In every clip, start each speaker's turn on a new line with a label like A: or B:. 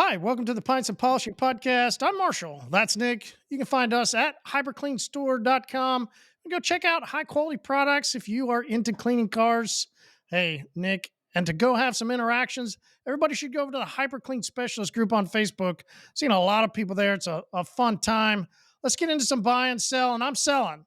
A: Hi, welcome to the Pints Polishing Podcast. I'm Marshall. That's Nick. You can find us at hyperCLEANstore.com and go check out high quality products if you are into cleaning cars. Hey, Nick, and to go have some interactions, everybody should go over to the HyperCLEAN Specialist group on Facebook. Seeing a lot of people there. It's a fun time. Let's get into some buy and sell, and I'm selling.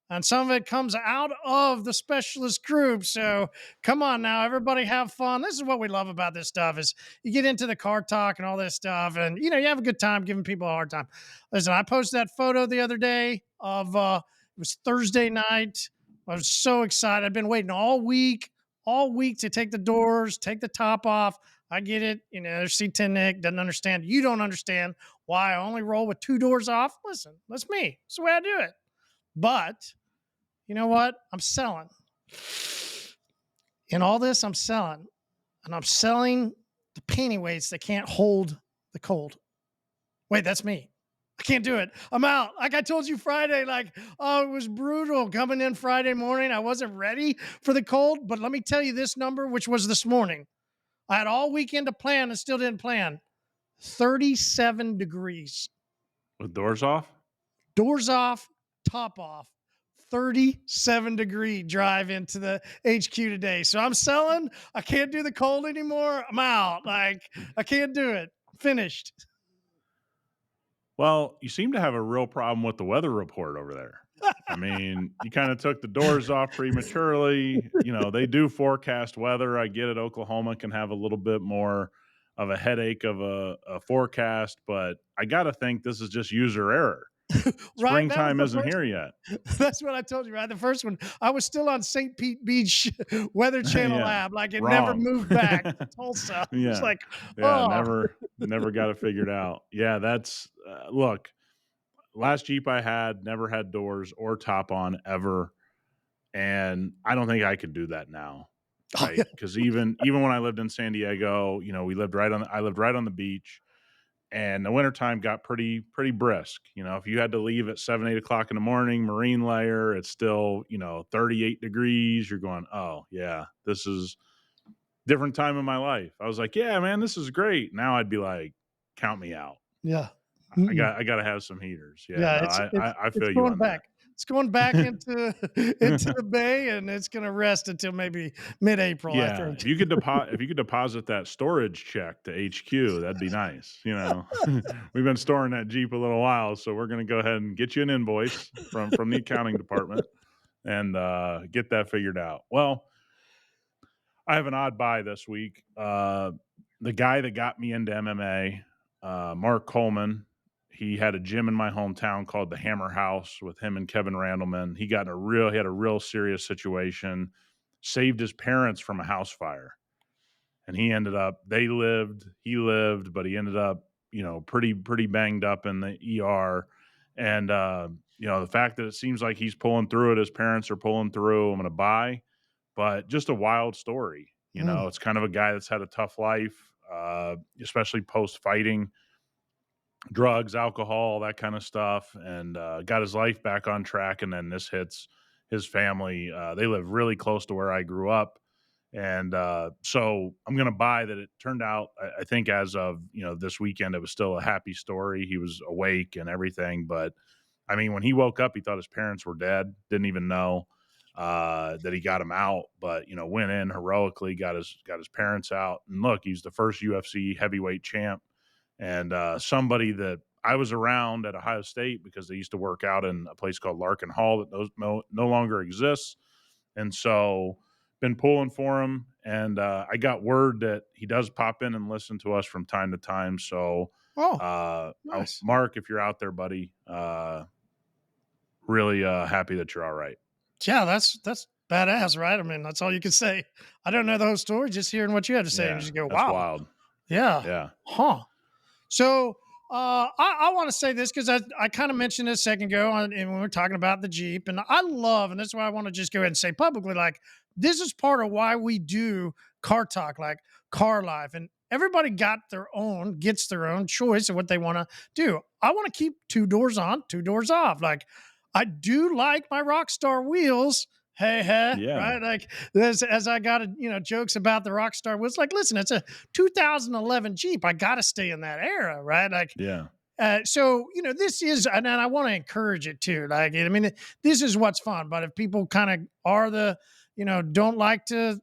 A: And some of it comes out of the specialist group. So come on now, everybody have fun. This is what we love about this stuff is you get into the car talk and all this stuff. And, you have a good time giving people a hard time. Listen, I posted that photo the other day of, it was Thursday night. I was so excited. I've been waiting all week to take the doors, take the top off. I get it. There's C10 Nick doesn't understand. You don't understand why I only roll with two doors off. Listen, that's me. That's the way I do it. But you know what? I'm selling. In all this, I'm selling. And I'm selling the painting weights that can't hold the cold. Wait, that's me. I can't do it. I'm out. Like I told you Friday, it was brutal coming in Friday morning. I wasn't ready for the cold. But let me tell you this number, which was this morning. I had all weekend to plan and still didn't plan. 37 degrees.
B: With doors off?
A: Doors off, top off. 37-degree drive into the HQ today. So I'm selling. I can't do the cold anymore. I'm out. I can't do it. Finished.
B: Well, you seem to have a real problem with the weather report over there. I mean, you kind of took the doors off prematurely. They do forecast weather. I get it. Oklahoma can have a little bit more of a headache of a forecast, but I got to think this is just user error.
A: Right,
B: springtime isn't here yet.
A: That's what I told you, right? The first one, I was still on St. Pete Beach Weather Channel app. It
B: Wrong.
A: Never moved back to Tulsa.
B: Yeah.
A: It's
B: never got it figured out. Yeah, that's, look, last Jeep I had never had doors or top on ever. And I don't think I could do that now. Right. Because even when I lived in San Diego, I lived right on the beach. And the wintertime got pretty brisk. If you had to leave at 7, 8 o'clock in the morning, marine layer, it's still, 38 degrees. You're going, oh, yeah, this is different time in my life. I was like, yeah, man, this is great. Now I'd be like, count me out.
A: Yeah.
B: I got to have some heaters. Yeah, I feel you on
A: back.
B: that.
A: It's going back into the bay, and it's going to rest until maybe mid-April.
B: Yeah,
A: I think.
B: if you could deposit that storage check to HQ, that'd be nice. We've been storing that Jeep a little while, so we're going to go ahead and get you an invoice from the accounting department and get that figured out. Well, I have an odd buy this week. The guy that got me into MMA, Mark Coleman. He had a gym in my hometown called the Hammer House with him and Kevin Randleman. He had a real serious situation, saved his parents from a house fire. And he lived, but he ended up, pretty banged up in the ER. And, the fact that it seems like he's pulling through it, his parents are pulling through, I'm going to buy, but just a wild story. It's kind of a guy that's had a tough life, especially post fighting. Drugs, alcohol, that kind of stuff, and got his life back on track. And then this hits his family. They live really close to where I grew up. And so I'm going to buy that. It turned out, I think as of, this weekend, it was still a happy story. He was awake and everything. But I mean, when he woke up, he thought his parents were dead. Didn't even know that he got him out, but, went in heroically, got his parents out. And look, he's the first UFC heavyweight champ. And somebody that I was around at Ohio State because they used to work out in a place called Larkin Hall that no longer exists. And so been pulling for him. And I got word that he does pop in and listen to us from time to time. So,
A: nice.
B: Mark, if you're out there, buddy, really happy that you're all right.
A: Yeah, that's badass, right? I mean, that's all you can say. I don't know the whole story, just hearing what you had to say and just go, wow.
B: That's wild.
A: Yeah. Huh. So I want to say this because I kind of mentioned this a second ago and when we were talking about the Jeep. And I love, and that's why I want to just go ahead and say publicly, this is part of why we do car talk, car life. And everybody gets their own choice of what they want to do. I want to keep two doors on, two doors off. I do like my Rockstar wheels. Hey, hey,
B: Yeah.
A: right? Like this, as I got, jokes about the rock star was like, listen, it's a 2011 Jeep. I got to stay in that era, right? Like,
B: Yeah.
A: so this is, and I want to encourage it too. Like, I mean, this is what's fun. But if people kind of are don't like to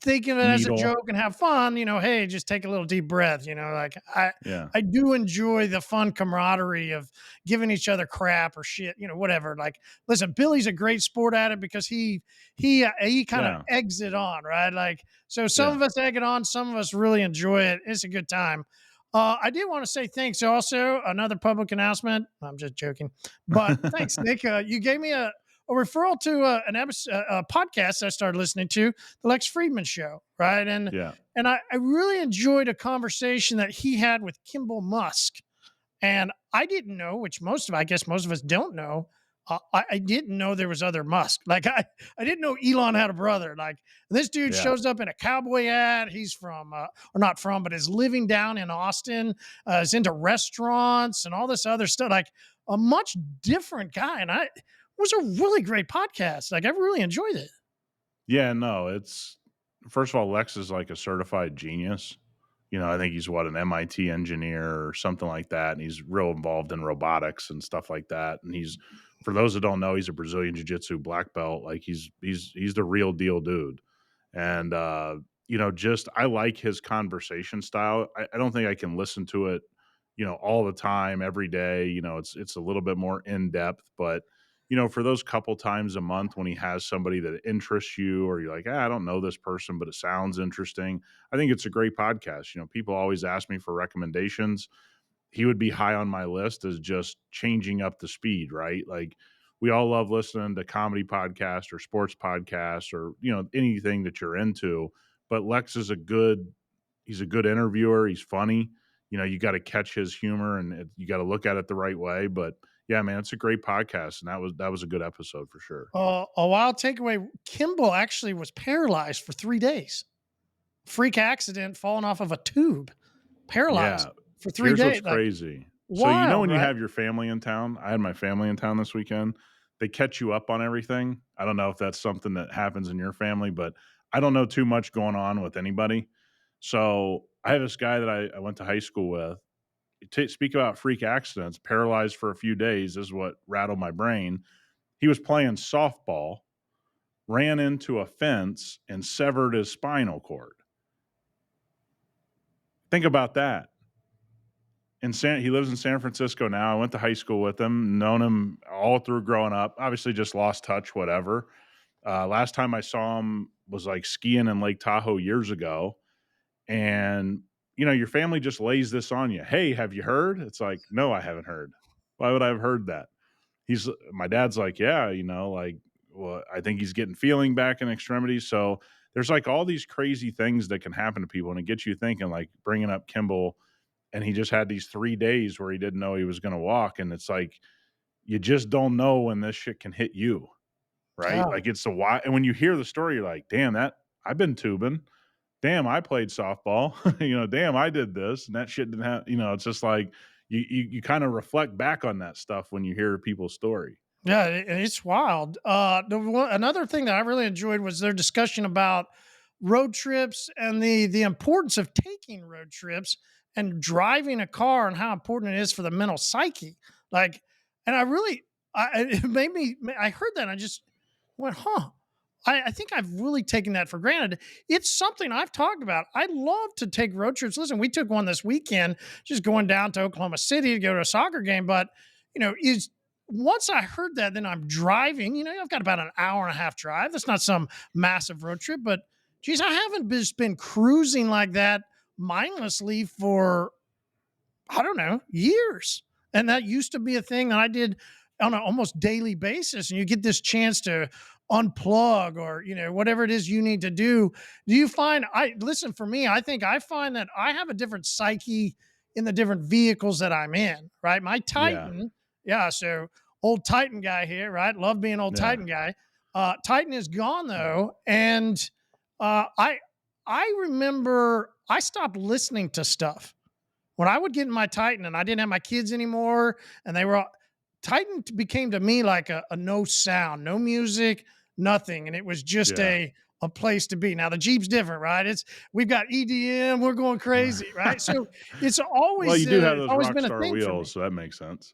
A: think of it as a
B: Needle.
A: joke and have fun, hey, just take a little deep breath, like
B: Yeah.
A: I do enjoy the fun camaraderie of giving each other crap or shit, whatever. Like, listen, Billy's a great sport at it because he kind of
B: Yeah.
A: eggs it on, right? Like, so some
B: Yeah.
A: of us egg it on, some of us really enjoy it. It's a good time. I did want to say thanks. Also, another public announcement. I'm just joking, but thanks, Nick. You gave me a referral to an episode, a podcast I started listening to, the Lex Friedman Show, right?
B: Yeah.
A: And I really enjoyed a conversation that he had with Kimball Musk. And I didn't know, which I guess most of us don't know. I didn't know there was other Musk. Like I didn't know Elon had a brother. Like this dude
B: Yeah.
A: shows up in a cowboy hat. He's from, or not from, but is living down in Austin. Is into restaurants and all this other stuff. Like a much different guy. And it was a really great podcast. Like I really enjoyed it.
B: Yeah, no, it's first of all, Lex is like a certified genius. I think he's what, an MIT engineer or something like that. And he's real involved in robotics and stuff like that. And for those that don't know, he's a Brazilian Jiu-Jitsu black belt. Like he's the real deal dude. And just I like his conversation style. I don't think I can listen to it, all the time, every day. It's a little bit more in depth, but for those couple times a month when he has somebody that interests you, or you're like, I don't know this person, but it sounds interesting. I think it's a great podcast. People always ask me for recommendations. He would be high on my list as just changing up the speed, right? Like we all love listening to comedy podcasts or sports podcasts or, anything that you're into. But Lex is he's a good interviewer. He's funny. You got to catch his humor and you got to look at it the right way. But yeah, man, it's a great podcast. And that was a good episode for sure.
A: A wild takeaway: Kimball actually was paralyzed for 3 days. Freak accident, falling off of a tube, paralyzed
B: Yeah.
A: for three
B: Here's what's
A: days. Like
B: crazy. So
A: wild,
B: when you
A: right?
B: have your family in town, I had my family in town this weekend. They catch you up on everything. I don't know if that's something that happens in your family, but I don't know too much going on with anybody. So I have this guy that I went to high school with. Speak about freak accidents, paralyzed for a few days is what rattled my brain. He was playing softball, ran into a fence, and severed his spinal cord. Think about that. He lives in San Francisco now. I went to high school with him, known him all through growing up. Obviously, just lost touch, whatever. Last time I saw him was like skiing in Lake Tahoe years ago. And, your family just lays this on you. Hey, have you heard? It's like, no, I haven't heard. Why would I have heard that? My dad's like, yeah, like, well, I think he's getting feeling back in extremities. So there's like all these crazy things that can happen to people. And it gets you thinking, like bringing up Kimball, and he just had these 3 days where he didn't know he was going to walk. And it's like, you just don't know when this shit can hit you. Right.
A: Yeah.
B: Like it's the why. And when you hear the story, you're like, damn, I've been tubing. Damn, I played softball. Damn, I did this and that shit didn't have, it's just like you kind of reflect back on that stuff when you hear people's story.
A: Yeah, it's wild. Another thing that I really enjoyed was their discussion about road trips and the importance of taking road trips and driving a car and how important it is for the mental psyche. Like, and I really, it made me. I heard that and I just went, huh. I think I've really taken that for granted. It's something I've talked about. I love to take road trips. Listen, we took one this weekend, just going down to Oklahoma City to go to a soccer game. But is once I heard that, then I'm driving. I've got about an hour and a half drive. That's not some massive road trip, but geez, I haven't just been cruising like that mindlessly for, I don't know, years. And that used to be a thing that I did on an almost daily basis. And you get this chance to unplug or, whatever it is you need to do. Do you find, listen, for me, I think I find that I have a different psyche in the different vehicles that I'm in, right? My
B: Yeah.
A: Titan, yeah. So old Titan guy here, right? Love being old
B: Yeah.
A: Titan guy. Titan is gone though. And I remember I stopped listening to stuff when I would get in my Titan and I didn't have my kids anymore, and they were all, Titan became to me like a no sound, no music, nothing. And it was just
B: Yeah.
A: a place to be. Now the Jeep's different, right? We've got EDM, we're going crazy, right? So
B: Well, you do have
A: it's
B: those
A: always
B: rock
A: been a
B: star
A: thing for
B: wheels,
A: me.
B: so that makes sense.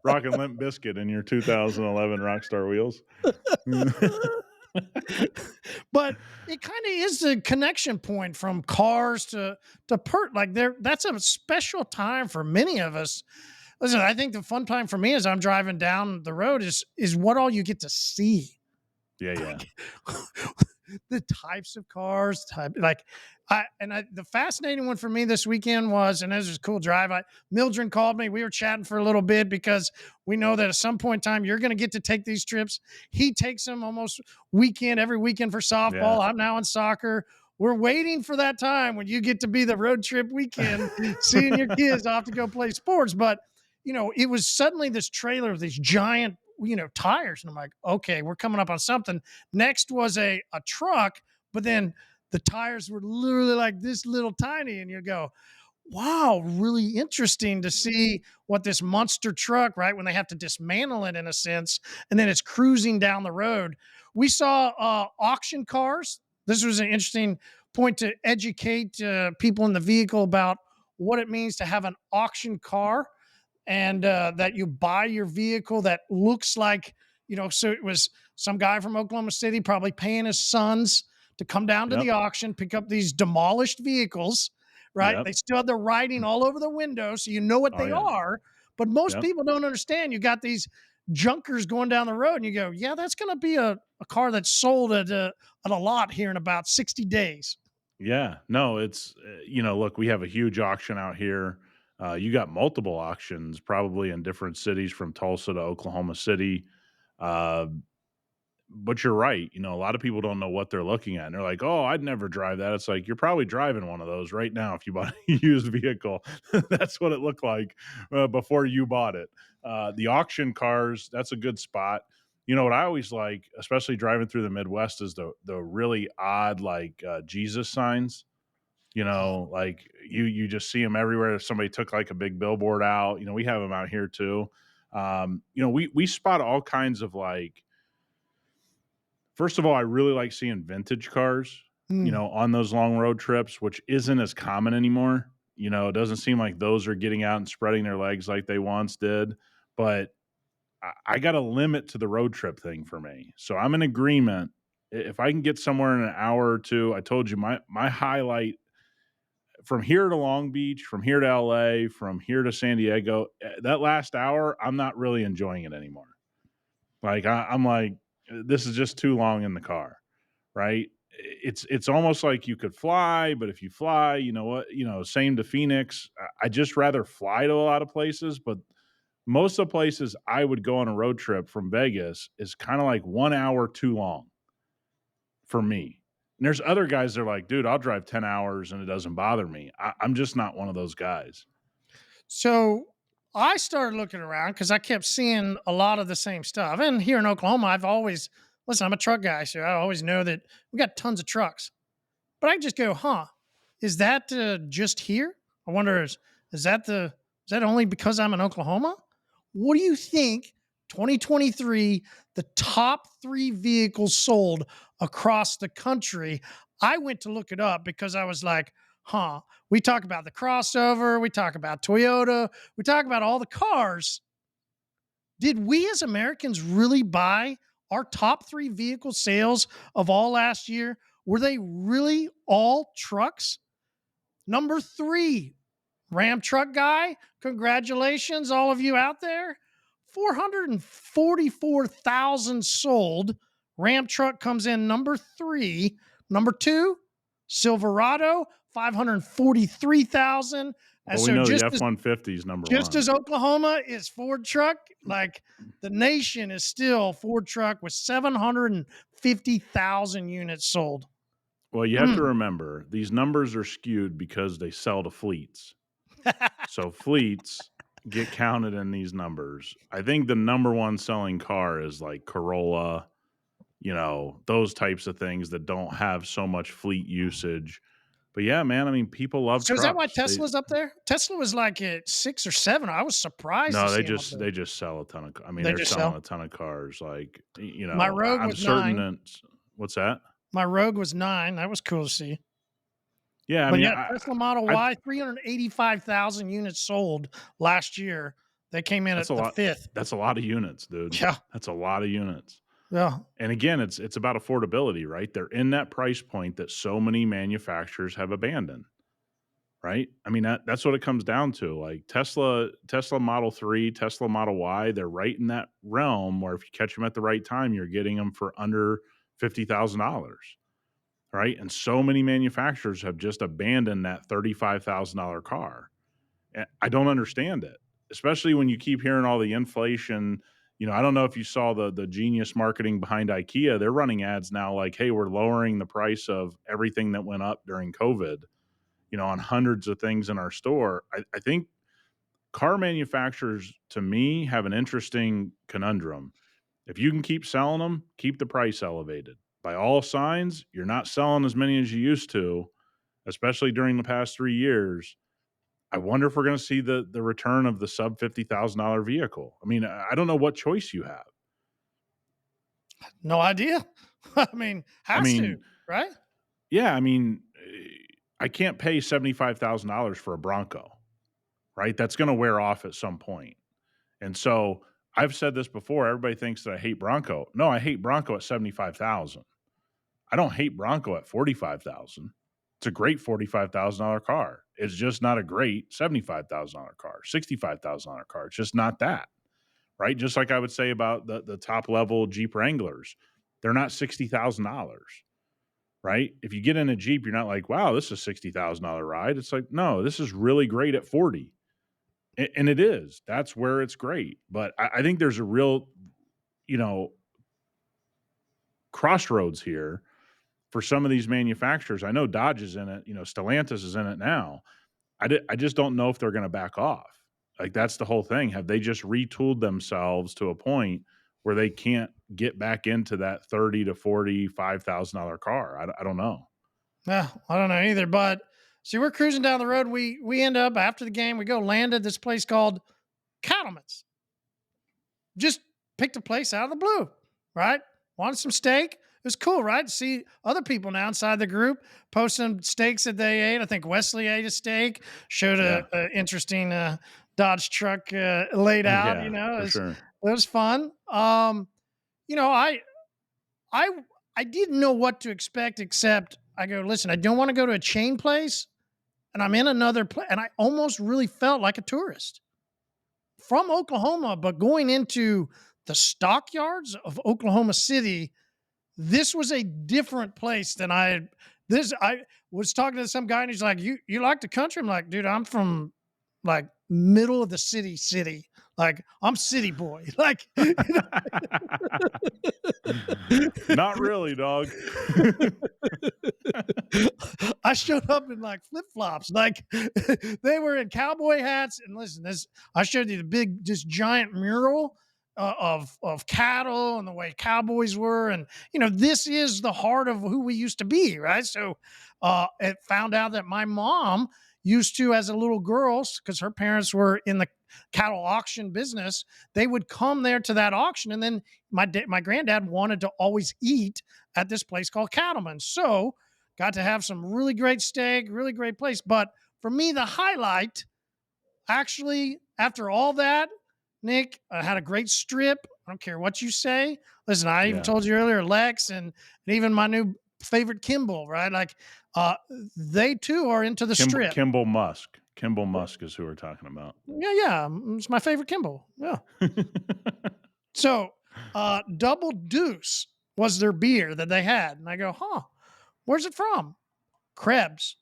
B: Rocking Limp Biscuit in your 2011 Rockstar wheels.
A: But it kind of is a connection point from cars to like there. That's a special time for many of us. Listen, I think the fun time for me as I'm driving down the road is what all you get to see.
B: Yeah, yeah.
A: The types of cars, the fascinating one for me this weekend was, and this was a cool drive. Mildred called me. We were chatting for a little bit because we know that at some point in time you're going to get to take these trips. He takes them almost every weekend for softball.
B: Yeah.
A: I'm now in soccer. We're waiting for that time when you get to be the road trip weekend, seeing your kids off to go play sports. But it was suddenly this trailer of these giant tires, and I'm like, okay, we're coming up on something. Next was a truck, but then the tires were literally like this little tiny, and you go, wow, really interesting to see what this monster truck, right, when they have to dismantle it in a sense, and then it's cruising down the road. We saw auction cars. This was an interesting point to educate people in the vehicle about what it means to have an auction car, and that you buy your vehicle that looks like, so it was some guy from Oklahoma City probably paying his sons to come down to
B: Yep.
A: the auction, pick up these demolished vehicles, right?
B: Yep.
A: They still have the writing all over the window, so you know what
B: Oh,
A: they
B: yeah.
A: are. But most
B: Yep.
A: people don't understand. You got these junkers going down the road, and you go, yeah, that's going to be a car that's sold at a lot here in about 60 days.
B: Yeah. No, it's, look, we have a huge auction out here. You got multiple auctions probably in different cities from Tulsa to Oklahoma City. Uh, but you're right. A lot of people don't know what they're looking at. And they're like, oh, I'd never drive that. It's like, you're probably driving one of those right now if you bought a used vehicle. That's what it looked like before you bought it. The auction cars, that's a good spot. What I always like, especially driving through the Midwest, is the really odd, like Jesus signs. Like you just see them everywhere. If somebody took like a big billboard out, we have them out here too. We spot all kinds of like, first of all, I really like seeing vintage cars,
A: Mm.
B: on those long road trips, which isn't as common anymore. It doesn't seem like those are getting out and spreading their legs like they once did. But I got a limit to the road trip thing for me. So I'm in agreement. If I can get somewhere in an hour or two, I told you my highlight from here to Long Beach, from here to LA, from here to San Diego, that last hour, I'm not really enjoying it anymore. Like I'm like, this is just too long in the car, right? It's almost like you could fly, but if you fly, you know what, same to Phoenix. I just rather fly to a lot of places, but most of the places I would go on a road trip from Vegas is kind of like 1 hour too long for me. And there's other guys that are like, dude, I'll drive 10 hours and it doesn't bother me. I'm just not one of those guys.
A: So I started looking around because I kept seeing a lot of the same stuff. And here in Oklahoma, I'm a truck guy, so I always know that we got tons of trucks. But I just go, huh? Is that just here? I wonder, is that is that only because I'm in Oklahoma? What do you think? 2023, the top 3 vehicles sold across the country. I went to look it up because I was like, huh, we talk about the crossover, we talk about Toyota, we talk about all the cars. Did we as Americans really buy our top 3 vehicle sales of all last year? Were they really all trucks? Number 3, Ram truck guy. Congratulations, all of you out there. 444,000 sold. Ram truck comes in number 3. Number 2, Silverado, 543,000. And
B: Well, we
A: so
B: know the F-150 is number
A: just
B: one.
A: as Oklahoma is Ford truck, like the nation is still Ford truck with 750,000 units sold.
B: Well, you have to remember these numbers are skewed because they sell to fleets. So fleets get counted in these numbers. I think the number one selling car is like Corolla, those types of things that don't have so much fleet usage. But yeah, man, I mean, people love
A: So is that why
B: trucks.
A: Tesla's up there? Tesla was like at 6 or 7. I was surprised to
B: No,
A: see him up there.
B: they just sell a ton of I mean,
A: They
B: they're
A: just
B: selling
A: sell.
B: a ton of cars, like,
A: My Rogue
B: I'm
A: was
B: certain
A: 9.
B: that what's that?
A: My Rogue was 9. That was cool to see.
B: Yeah, I
A: But
B: mean,
A: yeah, Tesla Model
B: I
A: Y, 385,000 units sold last year. They came in
B: that's
A: at
B: a
A: the
B: lot
A: 5th.
B: that's a lot of units, dude.
A: Yeah.
B: That's a lot of units.
A: Yeah.
B: And again, it's about affordability, right? They're in that price point that so many manufacturers have abandoned, right? I mean, that's what it comes down to. Like Tesla Model 3, Tesla Model Y, they're right in that realm where if you catch them at the right time, you're getting them for under $50,000, right? And so many manufacturers have just abandoned that $35,000 car. And I don't understand it, especially when you keep hearing all the inflation. I don't know if you saw the genius marketing behind IKEA. They're running ads now like, "Hey, we're lowering the price of everything that went up during COVID, on hundreds of things in our store." I think car manufacturers, to me, have an interesting conundrum. If you can keep selling them, keep the price elevated. By all signs, you're not selling as many as you used to, especially during the past 3 years. I wonder if we're going to see the return of the sub $50,000 vehicle. I mean, I don't know what choice you have.
A: No idea. I mean,
B: I
A: has to,
B: mean,
A: right?
B: yeah, I mean, I can't pay $75,000 for a Bronco, right? That's going to wear off at some point. And so I've said this before. Everybody thinks that I hate Bronco. No, I hate Bronco at 75,000. I don't hate Bronco at 45,000. It's a great $45,000 car. It's just not a great $75,000 car, $65,000 car. It's just not that, right? Just like I would say about the top level Jeep Wranglers, they're not $60,000, right? If you get in a Jeep, you're not like, wow, this is a $60,000 ride. It's like, no, this is really great at 40. And it is. That's where it's great. But I think there's a real, you know, crossroads here for some of these manufacturers. I know Dodge is in it, Stellantis is in it now. I just don't know if they're going to back off. Like, that's the whole thing. Have they just retooled themselves to a point where they can't get back into that 30 to $45,000 car? I don't know.
A: Yeah, I don't know either. But see, we're cruising down the road. We end up after the game. We go land at this place called Cattleman's. Just picked a place out of the blue, right? Wanted some steak. It was cool, right? To see other people now inside the group posting steaks that they ate. I think Wesley ate a steak. Showed
B: Yeah.
A: a interesting Dodge truck laid out.
B: Yeah, for sure.
A: It was fun. You know, I I didn't know what to expect, except I go, listen, I don't want to go to a chain place, and I'm in another place, and I almost really felt like a tourist from Oklahoma, but going into the stockyards of Oklahoma City. This was a different place than I had. I was talking to some guy, and he's like, "You like the country?" I'm like, "Dude, I'm from like middle of the city. Like I'm city boy. Like
B: Not really, dog.
A: I showed up in like flip flops. Like they were in cowboy hats. And listen, I showed you the big, just giant mural of cattle and the way cowboys were, and this is the heart of who we used to be, right? So, it found out that my mom used to, as a little girl, because her parents were in the cattle auction business, they would come there to that auction, and then my granddad wanted to always eat at this place called Cattleman. So got to have some really great steak, really great place. But for me, the highlight, actually, after all that, Nick, I had a great strip. I don't care what you say. Listen, I even
B: Yeah.
A: told you earlier, Lex and even my new favorite Kimball, right? Like, they too are into the strip.
B: Kimball Musk. Kimball Musk is who we're talking about.
A: Yeah. It's my favorite Kimball. Yeah. So, Double Deuce was their beer that they had. And I go, huh, where's it from? Krebs.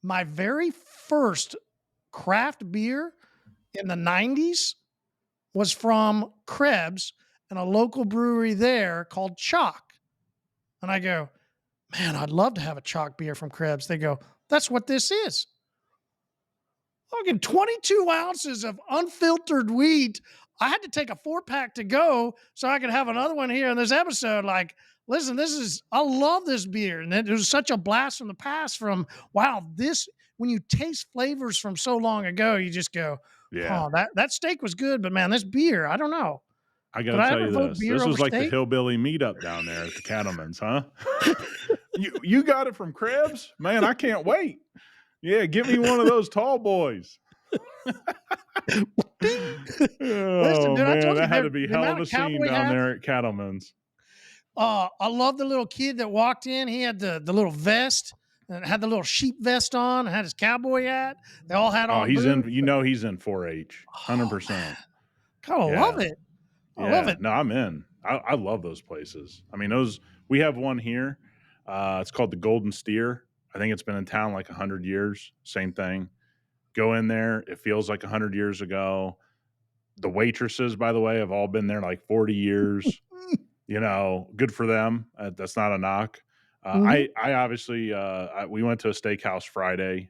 A: My very first craft beer in the 90s was from Krebs and a local brewery there called Chalk. And I go, man, I'd love to have a Chalk beer from Krebs. They go, that's what this is. Fucking 22 ounces of unfiltered wheat. I had to take a 4-pack to go so I could have another one here in this episode. Like, Listen, I love this beer. And it was such a blast from the past wow, when you taste flavors from so long ago, you just go,
B: Yeah.
A: huh, that steak was good, but man, this beer, I don't know.
B: I
A: Could
B: gotta
A: I
B: tell
A: ever
B: you
A: vote
B: this.
A: beer
B: This
A: over
B: was like the
A: steak?
B: hillbilly meetup down there at the Cattleman's, huh? You got it from Krebs? Man, I can't wait. Yeah, get me one of those tall boys.
A: Ding. Listen,
B: Oh
A: dude, I
B: man,
A: told you
B: that had to be
A: the
B: hell
A: amount
B: of
A: of
B: a scene
A: cowboy
B: down
A: hats.
B: there at Cattleman's.
A: I love the little kid that walked in. He had the little vest and had the little sheep vest on and had his cowboy hat. They all had
B: Oh,
A: on
B: he's in.
A: boots.
B: He's in 4-H,
A: Oh
B: 100%.
A: man, kind of love
B: Yeah,
A: it. I love
B: yeah.
A: it.
B: No, I'm in. I love those places. I mean, those. We have one here. It's called the Golden Steer. I think it's been in town like 100 years. Same thing. Go in there. It feels like 100 years ago. The waitresses, by the way, have all been there like 40 years. Good for them. That's not a knock.
A: Mm-hmm.
B: I obviously we went to a steakhouse Friday.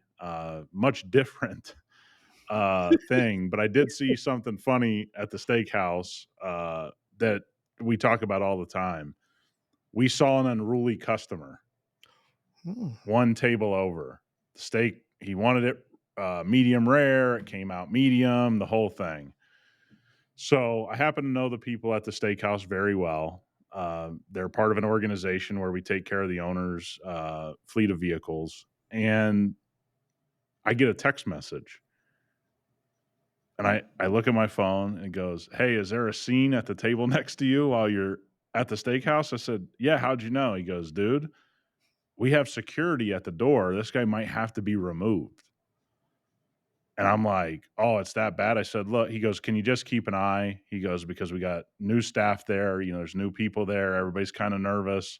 B: Much different thing, but I did see something funny at the steakhouse that we talk about all the time. We saw an unruly customer
A: Mm.
B: one table over. The steak, he wanted it medium rare. It came out medium, the whole thing. So I happen to know the people at the steakhouse very well. They're part of an organization where we take care of the owner's fleet of vehicles. And I get a text message. And I look at my phone and it goes, "Hey, is there a scene at the table next to you while you're at the steakhouse?" I said, "Yeah, how'd you know?" He goes, "Dude, we have security at the door. This guy might have to be removed." And I'm like, "Oh, it's that bad?" I said, "Look," he goes, "Can you just keep an eye?" He goes, "Because we got new staff there. There's new people there. Everybody's kind of nervous."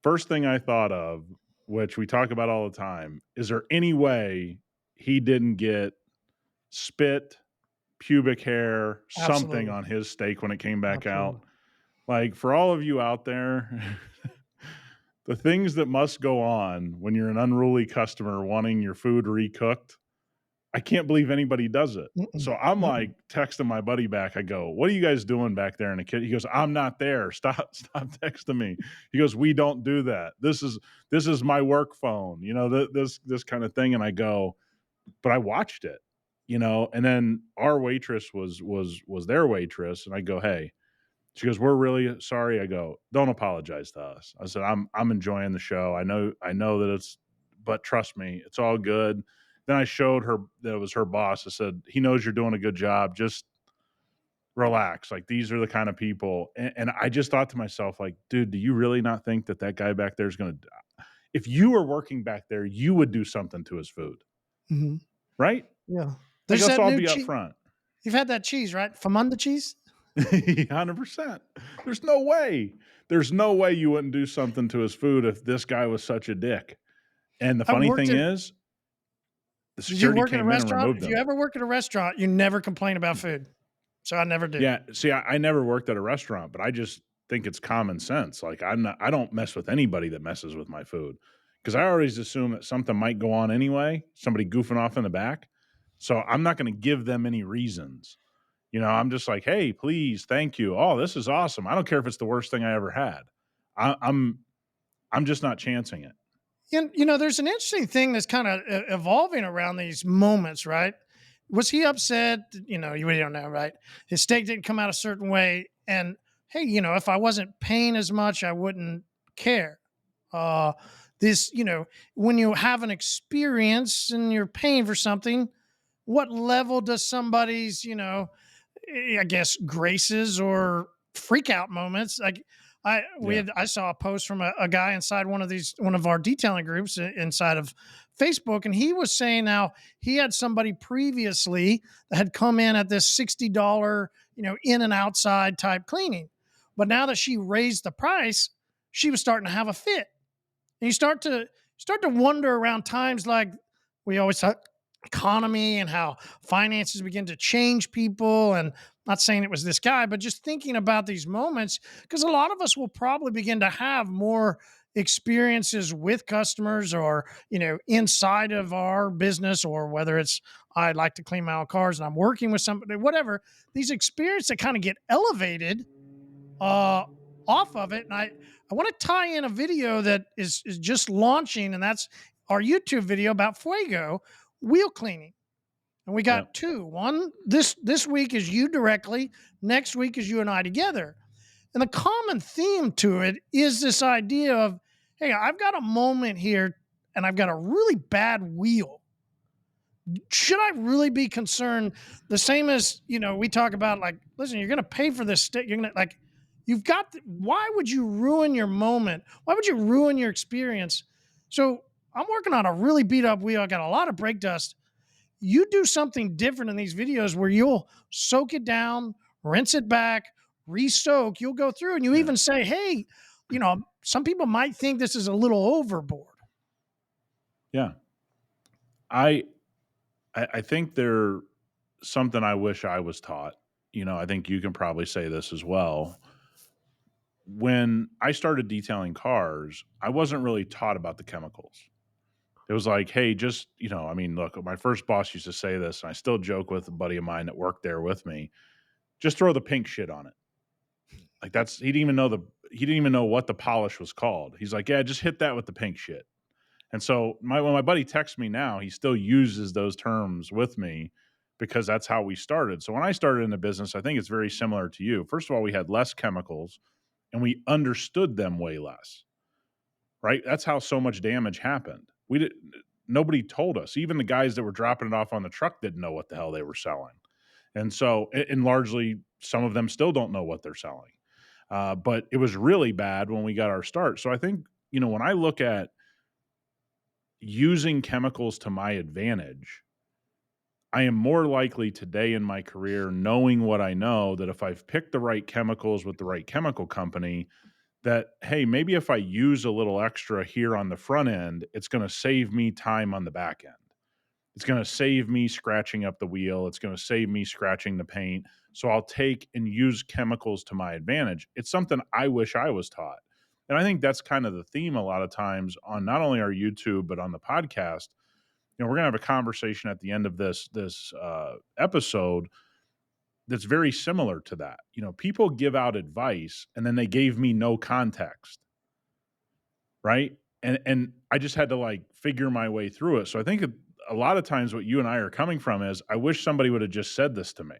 B: First thing I thought of, which we talk about all the time, is there any way he didn't get spit, pubic hair, something
A: Absolutely.
B: on his steak when it came back
A: Absolutely.
B: out? Like, for all of you out there, the things that must go on when you're an unruly customer wanting your food recooked, I can't believe anybody does it.
A: Mm-mm.
B: So I'm
A: Mm-mm.
B: like texting my buddy back. I go, "What are you guys doing back there in the kitchen?" He goes, "I'm not there. Stop texting me." He goes, "We don't do that. This is my work phone. This kind of thing." And I go, "But I watched it, And then our waitress was their waitress, and I go, "Hey." She goes, "We're really sorry." I go, "Don't apologize to us." I said, "I'm enjoying the show. I know that but trust me, it's all good." Then I showed her that it was her boss. I said, "He knows you're doing a good job. Just relax. Like, these are the kind of people." And I just thought to myself, like, dude, do you really not think that guy back there is going to? If you were working back there, you would do something to his food,
A: Mm-hmm.
B: right?
A: Yeah.
B: Like,
A: There's
B: let's
A: that
B: all
A: new
B: be up
A: cheese.
B: front.
A: You've had that cheese, right? Famunda cheese.
B: 100%. There's no way. There's no way you wouldn't do something to his food if this guy was such a dick. And the
A: I
B: funny
A: worked
B: thing
A: in
B: is, the
A: Did you
B: security
A: work in a
B: came in and
A: restaurant?
B: removed
A: If you
B: him.
A: ever work at a restaurant, you never complain about food. So I never do.
B: Yeah, see, I never worked at a restaurant, but I just think it's common sense. Like, I don't mess with anybody that messes with my food because I always assume that something might go on anyway, somebody goofing off in the back. So I'm not going to give them any reasons. I'm just like, "Hey, please, thank you. Oh, this is awesome. I don't care if it's the worst thing I ever had. I, I'm I'm just not chancing it."
A: And there's an interesting thing that's kind of evolving around these moments, right? Was he upset? You really don't know, right? His steak didn't come out a certain way, and hey, if I wasn't paying as much, I wouldn't care. Uh, this, when you have an experience and you're paying for something, what level does somebody's, I guess graces or freak out moments. Like
B: Yeah.
A: I saw a post from a guy inside one of our detailing groups inside of Facebook, and he was saying now he had somebody previously that had come in at this $60, in and outside type cleaning. But now that she raised the price, she was starting to have a fit. And you start to wonder around times like we always talk economy and how finances begin to change people. And not saying it was this guy, but just thinking about these moments, because a lot of us will probably begin to have more experiences with customers or, inside of our business, or whether it's I like to clean my own cars and I'm working with somebody, whatever, these experiences that kind of get elevated uh, off of it. And I want to tie in a video that is just launching, and that's our YouTube video about Fuego wheel cleaning. And we
B: Yeah.
A: got two. One this week is you directly. Next week is you and I together. And the common theme to it is this idea of, hey, I've got a moment here and I've got a really bad wheel. Should I really be concerned? The same as, we talk about, like, listen, you're going to pay for this stick. You're going to, like, why would you ruin your moment? Why would you ruin your experience? So I'm working on a really beat up wheel. I got a lot of brake dust. You do something different in these videos where you'll soak it down, rinse it back, re-soak. You'll go through and you
B: Yeah.
A: even say, hey, some people might think this is a little overboard.
B: Yeah. I think they're something I wish I was taught. I think you can probably say this as well. When I started detailing cars, I wasn't really taught about the chemicals. It was like, hey, just, look, my first boss used to say this, and I still joke with a buddy of mine that worked there with me. Just throw the pink shit on it. Like he didn't even know what the polish was called. He's like, yeah, just hit that with the pink shit. And so when my buddy texts me now, he still uses those terms with me because that's how we started. So when I started in the business, I think it's very similar to you. First of all, we had less chemicals and we understood them way less, right? That's how so much damage happened. Nobody told us. Even the guys that were dropping it off on the truck didn't know what the hell they were selling. And so, and largely, some of them still don't know what they're selling. But it was really bad when we got our start. So I think, when I look at using chemicals to my advantage, I am more likely today in my career, knowing what I know, that if I've picked the right chemicals with the right chemical company, that, hey, maybe if I use a little extra here on the front end, it's going to save me time on the back end. It's going to save me scratching up the wheel. It's going to save me scratching the paint. So I'll take and use chemicals to my advantage. It's something I wish I was taught. And I think that's kind of the theme a lot of times on not only our YouTube, but on the podcast. We're going to have a conversation at the end of this episode that's very similar to that. People give out advice and then they gave me no context, right? And I just had to like figure my way through it. So I think a lot of times what you and I are coming from is, I wish somebody would have just said this to me,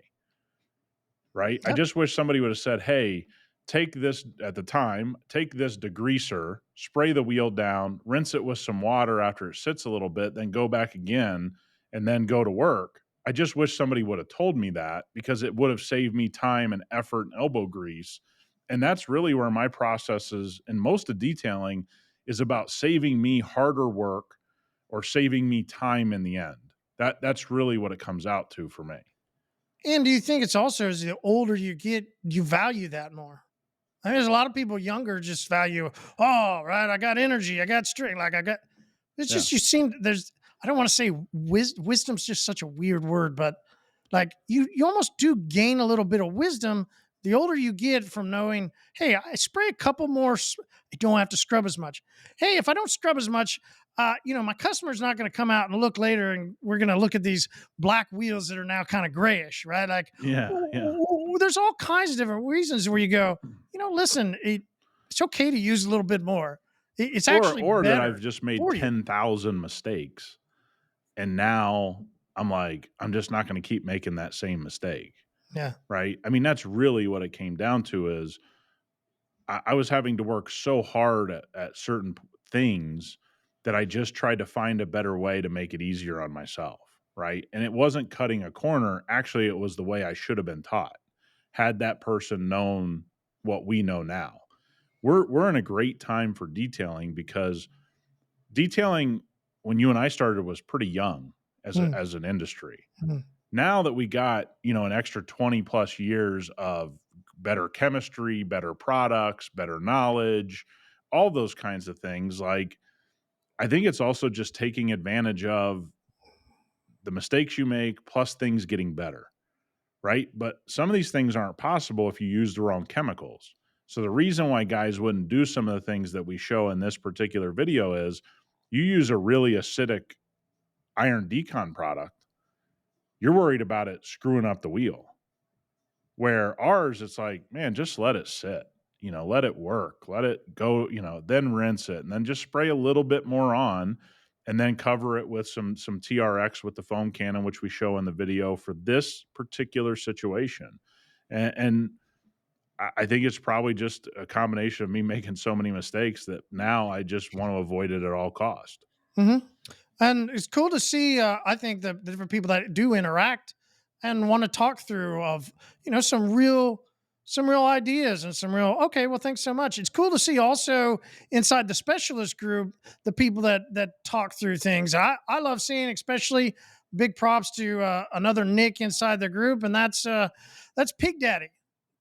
B: right? I
A: Yep.
B: just wish somebody would have said, hey, take this degreaser, spray the wheel down, rinse it with some water after it sits a little bit, then go back again and then go to work. I just wish somebody would have told me that, because it would have saved me time and effort and elbow grease. And that's really where my processes and most of detailing is about saving me harder work or saving me time in the end. That's really what it comes out to for me.
A: And do you think it's also, as the older you get, you value that more? I mean, there's a lot of people younger just value, oh, right, I got energy, I got strength, like it's
B: Yeah.
A: just, I don't want to say wisdom's just such a weird word, but like you almost do gain a little bit of wisdom the older you get from knowing, hey, I spray a couple more, I don't have to scrub as much. Hey, if I don't scrub as much, my customer's not going to come out and look later and we're going to look at these black wheels that are now kind of grayish, right? Like,
B: Yeah. Yeah.
A: there's all kinds of different reasons where you go, listen, it's okay to use a little bit more. It's actually
B: Or that I've
A: better
B: just made
A: for you.
B: 10,000 mistakes. And now I'm like, I'm just not going to keep making that same mistake.
A: Yeah.
B: Right. I mean, that's really what it came down to is I was having to work so hard at certain things that I just tried to find a better way to make it easier on myself. Right. And it wasn't cutting a corner. Actually, it was the way I should have been taught. Had that person known what we know now. We're in a great time for detailing, because detailing when you and I started was pretty young
A: Mm,
B: as an industry.
A: mm.
B: Now that we got, an extra 20 plus years of better chemistry, better products, better knowledge, all those kinds of things, like, I think it's also just taking advantage of the mistakes you make plus things getting better, right? But some of these things aren't possible if you use the wrong chemicals. So the reason why guys wouldn't do some of the things that we show in this particular video is, you use a really acidic iron decon product, you're worried about it screwing up the wheel. Where ours, it's like, man, just let it sit. let it work, let it go, then rinse it and then just spray a little bit more on and then cover it with some TRX with the foam cannon, which we show in the video for this particular situation. And I think it's probably just a combination of me making so many mistakes that now I just want to avoid it at all cost.
A: Hmm. And it's cool to see. I think the different people that do interact and want to talk through of some real ideas and some real okay. Well, thanks so much. It's cool to see also inside the specialist group the people that talk through things. I love seeing, especially big props to another Nick inside the group, and that's Pig Daddy.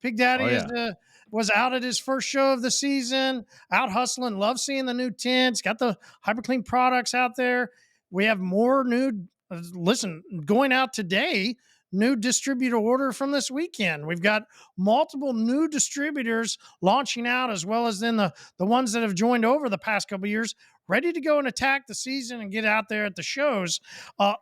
A: Pig
B: Oh,
A: Daddy is
B: yeah.
A: was out at his first show of the season, out hustling. Love seeing the new tents. Got the hyperCLEAN products out there. We have more new, listen, going out today, new distributor order from this weekend. We've got multiple new distributors launching out, as well as then the ones that have joined over the past couple of years, ready to go and attack the season and get out there at the shows.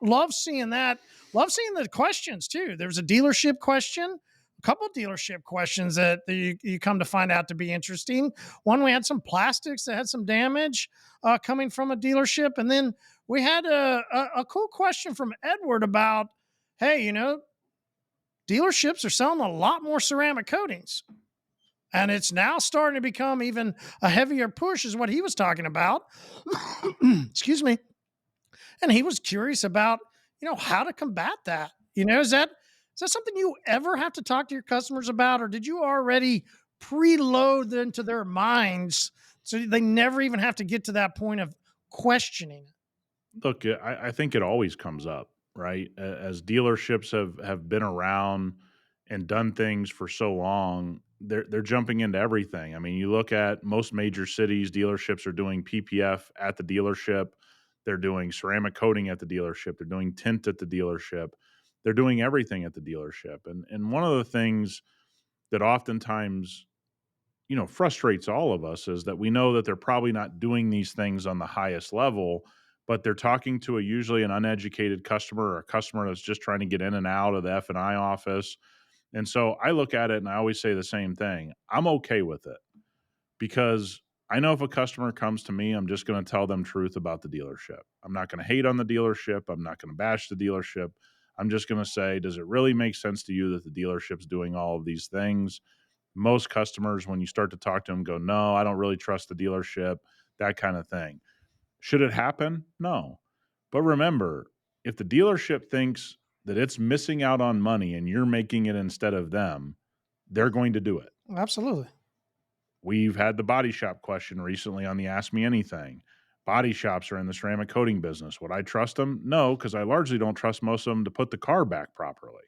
A: Love seeing that. Love seeing the questions too. There was a dealership question, a couple dealership questions that you come to find out to be interesting. One, we had some plastics that had some damage coming from a dealership. And then we had a cool question from Edward about, hey, dealerships are selling a lot more ceramic coatings. And it's now starting to become even a heavier push, is what he was talking about. Excuse me. And he was curious about, how to combat that. Is that something you ever have to talk to your customers about, or did you already preload into their minds so they never even have to get to that point of questioning?
B: Look, I think it always comes up, right? As dealerships have been around and done things for so long, they're jumping into everything. I mean, you look at most major cities, dealerships are doing PPF at the dealership. They're doing ceramic coating at the dealership. They're doing tint at the dealership. They're doing everything at the dealership. And one of the things that oftentimes frustrates all of us is that we know that they're probably not doing these things on the highest level, but they're talking to usually an uneducated customer or a customer that's just trying to get in and out of the F&I office. And so I look at it and I always say the same thing. I'm okay with it because I know if a customer comes to me, I'm just going to tell them truth about the dealership. I'm not going to hate on the dealership. I'm not going to bash the dealership. I'm just going to say, does it really make sense to you that the dealership's doing all of these things? Most customers, when you start to talk to them, go, no, I don't really trust the dealership, that kind of thing. Should it happen? No. But remember, if the dealership thinks that it's missing out on money and you're making it instead of them, they're going to do it.
A: Absolutely.
B: We've had the body shop question recently on the Ask Me Anything. Body shops are in the ceramic coating business. Would I trust them? No, because I largely don't trust most of them to put the car back properly.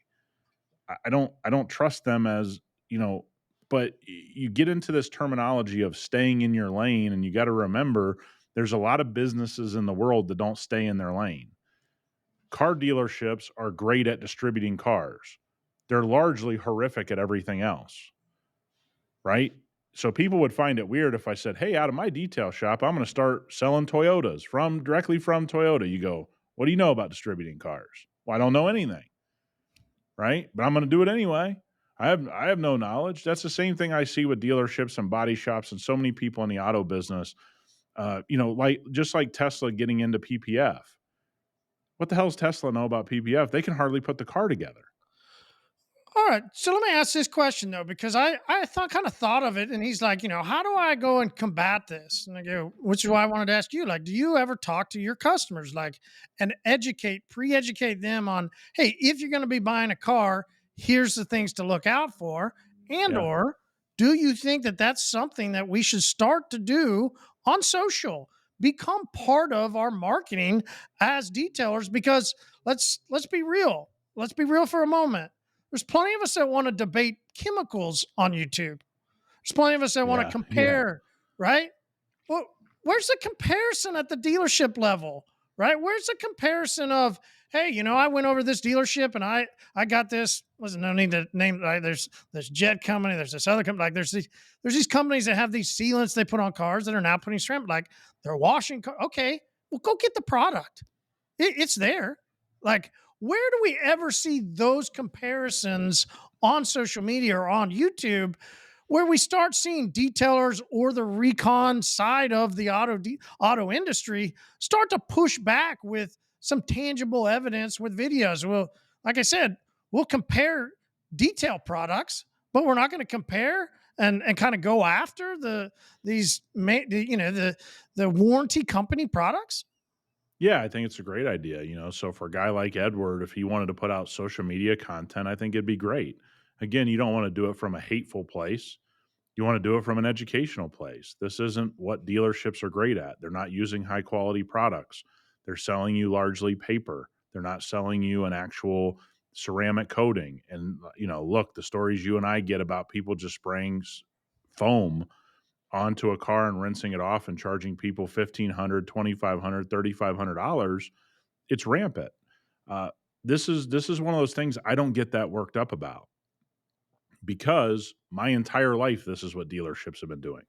B: I don't trust them as, but you get into this terminology of staying in your lane, and you got to remember there's a lot of businesses in the world that don't stay in their lane. Car dealerships are great at distributing cars. They're largely horrific at everything else, right? So people would find it weird if I said, "Hey, out of my detail shop, I'm going to start selling Toyotas directly from Toyota." You go, "What do you know about distributing cars?" Well, I don't know anything, right? But I'm going to do it anyway. I have no knowledge. That's the same thing I see with dealerships and body shops and so many people in the auto business. Like just like Tesla getting into PPF. What the hell does Tesla know about PPF? They can hardly put the car together.
A: All right. So let me ask this question though, because I kind of thought of it, and he's like, how do I go and combat this? And I go, which is why I wanted to ask you, like, do you ever talk to your customers, like, and pre-educate them on, hey, if you're going to be buying a car, here's the things to look out for, and
B: Yeah.
A: or do you think that that's something that we should start to do on social, become part of our marketing as detailers? Because let's be real. Let's be real for a moment. There's plenty of us that want to debate chemicals on YouTube. There's plenty of us that want to
B: Yeah. Yeah.
A: compare, right? Well, where's the comparison at the dealership level, right? Where's the comparison of, hey, I went over this dealership and I got this. Listen, no need to name. Right? There's this Jet company. There's this other company. Like there's these companies that have these sealants they put on cars that are now putting ceramic. Like they're washing. Okay, well, go get the product. It's there. Like, where do we ever see those comparisons on social media or on YouTube where we start seeing detailers or the recon side of the auto industry start to push back with some tangible evidence with videos. Well, like I said, we'll compare detail products, but we're not going to compare and kind of go after the warranty company products.
B: Yeah, I think it's a great idea, so for a guy like Edward, if he wanted to put out social media content, I think it'd be great. Again, you don't wanna do it from a hateful place. You wanna do it from an educational place. This isn't what dealerships are great at. They're not using high quality products. They're selling you largely paper. They're not selling you an actual ceramic coating, and, look, the stories you and I get about people just spraying foam onto a car and rinsing it off and charging people $1,500, $2,500, $3,500, it's rampant. Uh, this is one of those things I don't get that worked up about because my entire life this is what dealerships have been doing.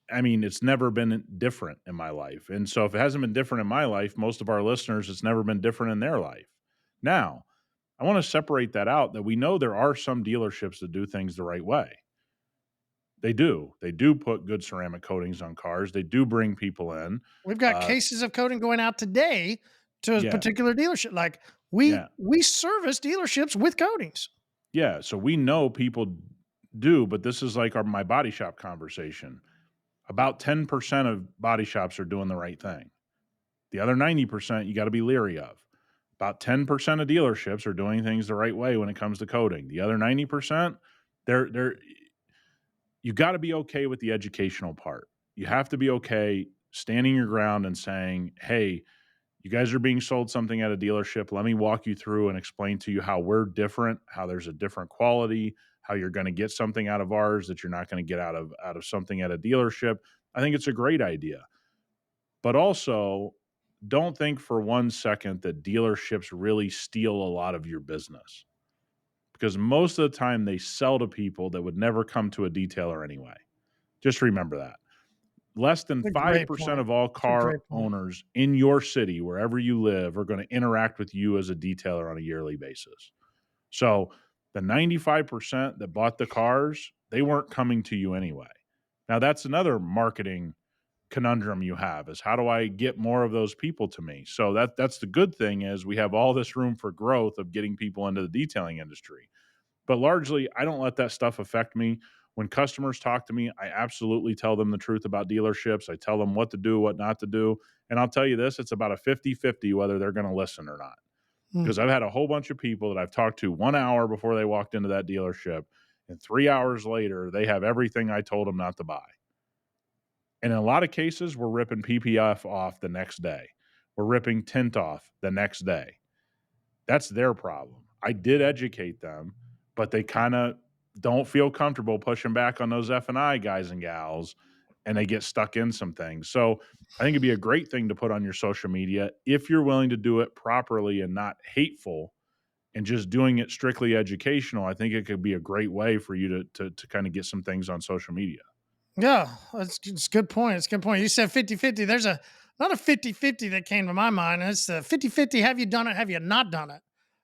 B: I mean, it's never been different in my life. And so if it hasn't been different in my life, most of our listeners, it's never been different in their life. Now, I want to separate that out that we know there are some dealerships that do things the right way. They do. They do put good ceramic coatings on cars. They do bring people in.
A: We've got
B: Uh,
A: cases of coating going out today to a
B: yeah,
A: particular dealership. Like
B: yeah,
A: we service dealerships with coatings.
B: yeah. So we know people do, but this is like my body shop conversation. About 10% of body shops are doing the right thing. The other 90% you got to be leery of. About 10% of dealerships are doing things the right way when it comes to coating. The other 90%, they're you got to be okay with the educational part. You have to be okay standing your ground and saying, "Hey, you guys are being sold something at a dealership. Let me walk you through and explain to you how we're different, how there's a different quality, how you're going to get something out of ours that you're not going to get out of something at a dealership." I think it's a great idea. But also, don't think for 1 second that dealerships really steal a lot of your business because most of the time they sell to people that would never come to a detailer anyway. Just remember that. Less than
A: It's a great
B: 5%
A: point.
B: of all
A: It's a
B: car
A: great point.
B: owners in your city, wherever you live, are going to interact with you as a detailer on a yearly basis. So the 95% that bought the cars, they weren't coming to you anyway. Now, that's another marketing conundrum you have is how do I get more of those people to me? So that's the good thing is we have all this room for growth of getting people into the detailing industry. But largely, I don't let that stuff affect me. When customers talk to me, I absolutely tell them the truth about dealerships. I tell them what to do, what not to do. And I'll tell you this, it's about a 50-50 whether they're going to listen or not.
A: Hmm.
B: Because I've had a whole bunch of people that I've talked to 1 hour before they walked into that dealership, and 3 hours later, they have everything I told them not to buy. And in a lot of cases, we're ripping PPF off the next day. We're ripping tint off the next day. That's their problem. I did educate them, but they kinda don't feel comfortable pushing back on those F&I guys and gals, and they get stuck in some things. So, I think it'd be a great thing to put on your social media if you're willing to do it properly and not hateful and just doing it strictly educational. I think it could be a great way for you to kinda get some things on social media.
A: Yeah, it's a good point. It's a good point. You said 50-50. There's another 50-50 that came to my mind. And it's the 50-50. Have you done it? Have you not done it?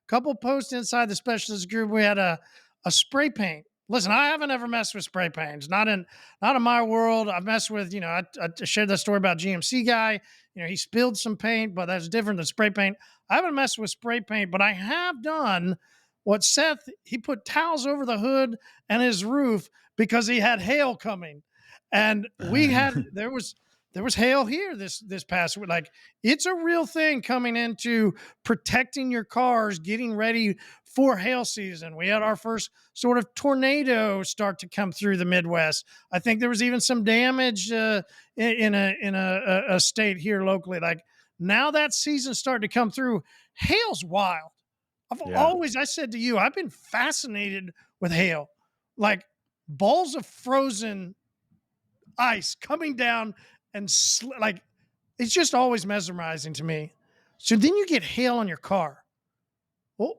A: Couple posts inside the specialist group. We had a spray paint. Listen, I haven't ever messed with spray paints. Not in my world. I've messed with, I shared that story about GMC guy. He spilled some paint, but that's different than spray paint. I haven't messed with spray paint, but I have done what Seth, he put towels over the hood and his roof because he had hail coming. And we had there was hail here this past week. Like, it's a real thing coming into protecting your cars, getting ready for hail season. We had our first sort of tornado start to come through the Midwest. I think there was even some damage in a state here locally. Like, now that season's starting to come through. Hail's wild.
B: Yeah.
A: I said to you, I've been fascinated with hail. Like, balls of frozen ice coming down and like, it's just always mesmerizing to me. So then you get hail on your car. Well,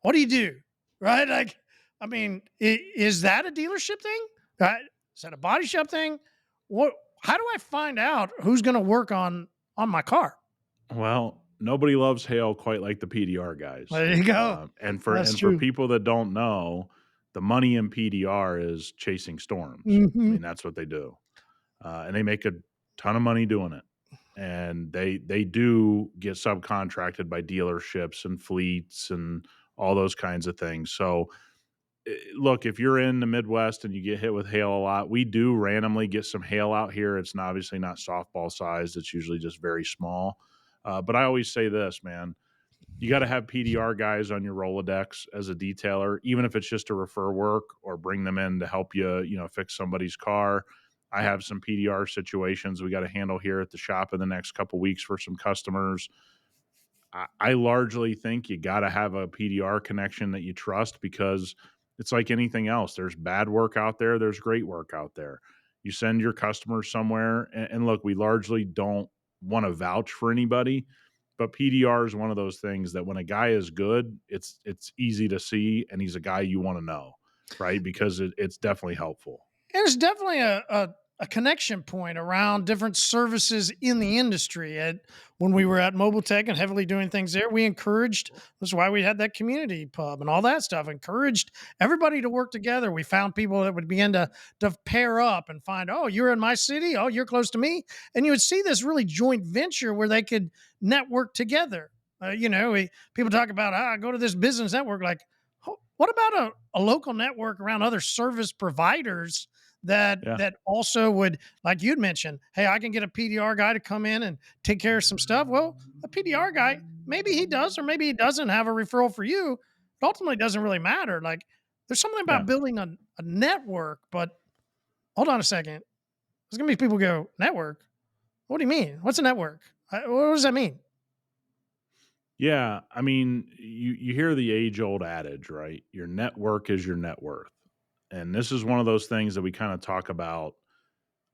A: what do you do? Right? Like, I mean, is that a dealership thing? Right? Is that a body shop thing? What? How do I find out who's going to work on my car?
B: Well, nobody loves hail quite like the PDR guys.
A: There you go.
B: And for
A: That's
B: and for
A: true.
B: people that don't know, the money in PDR is chasing storms. I
A: Mhm.
B: mean, that's what they do, and they make a ton of money doing it. And they do get subcontracted by dealerships and fleets and all those kinds of things. So, look, if you're in the Midwest and you get hit with hail a lot, we do randomly get some hail out here. It's obviously not softball sized; it's usually just very small. But I always say this, man, you got to have PDR guys on your Rolodex as a detailer, even if it's just to refer work or bring them in to help you, fix somebody's car. I have some PDR situations we got to handle here at the shop in the next couple weeks for some customers. I largely think you got to have a PDR connection that you trust, because it's like anything else. There's bad work out there. There's great work out there. You send your customers somewhere, and look, we largely don't want to vouch for anybody, but PDR is one of those things that when a guy is good, it's easy to see, and he's a guy you want to know, right? Because it's definitely helpful.
A: There's definitely a connection point around different services in the industry. When we were at Mobile Tech and heavily doing things there, we encouraged, that's why we had that community pub and all that stuff, encouraged everybody to work together. We found people that would begin to pair up and find, oh, you're in my city. Oh, you're close to me. And you would see this really joint venture where they could network together. People talk about, go to this business network. Like, what about a local network around other service providers that
B: Yeah,
A: that also would, like you'd mentioned, hey, I can get a PDR guy to come in and take care of some stuff. Well, a PDR guy, maybe he does or maybe he doesn't have a referral for you. It ultimately doesn't really matter. Like, there's something
B: yeah.
A: about building a network. But hold on a second, there's gonna be people go, network, what do you mean, what's a network? What does that mean?
B: Yeah, I mean, you hear the age old adage, right? Your network is your net worth. And this is one of those things that we kind of talk about.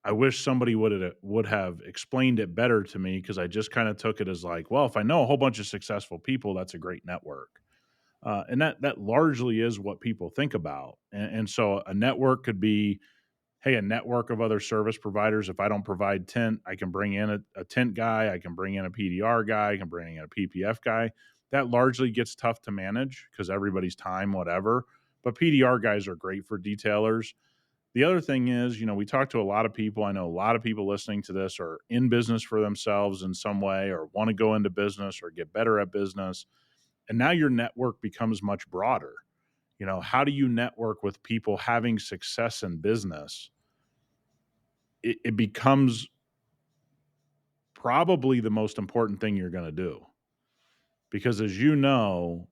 B: I wish somebody would have explained it better to me, because I just kind of took it as like, well, if I know a whole bunch of successful people, that's a great network. And that largely is what people think about. And so a network could be, hey, a network of other service providers. If I don't provide tent, I can bring in a tent guy, I can bring in a PDR guy, I can bring in a PPF guy. That largely gets tough to manage because everybody's time, whatever. But PDR guys are great for detailers. The other thing is, we talk to a lot of people. I know a lot of people listening to this are in business for themselves in some way, or want to go into business or get better at business. And now your network becomes much broader. How do you network with people having success in business? It becomes probably the most important thing you're going to do, because, as you know,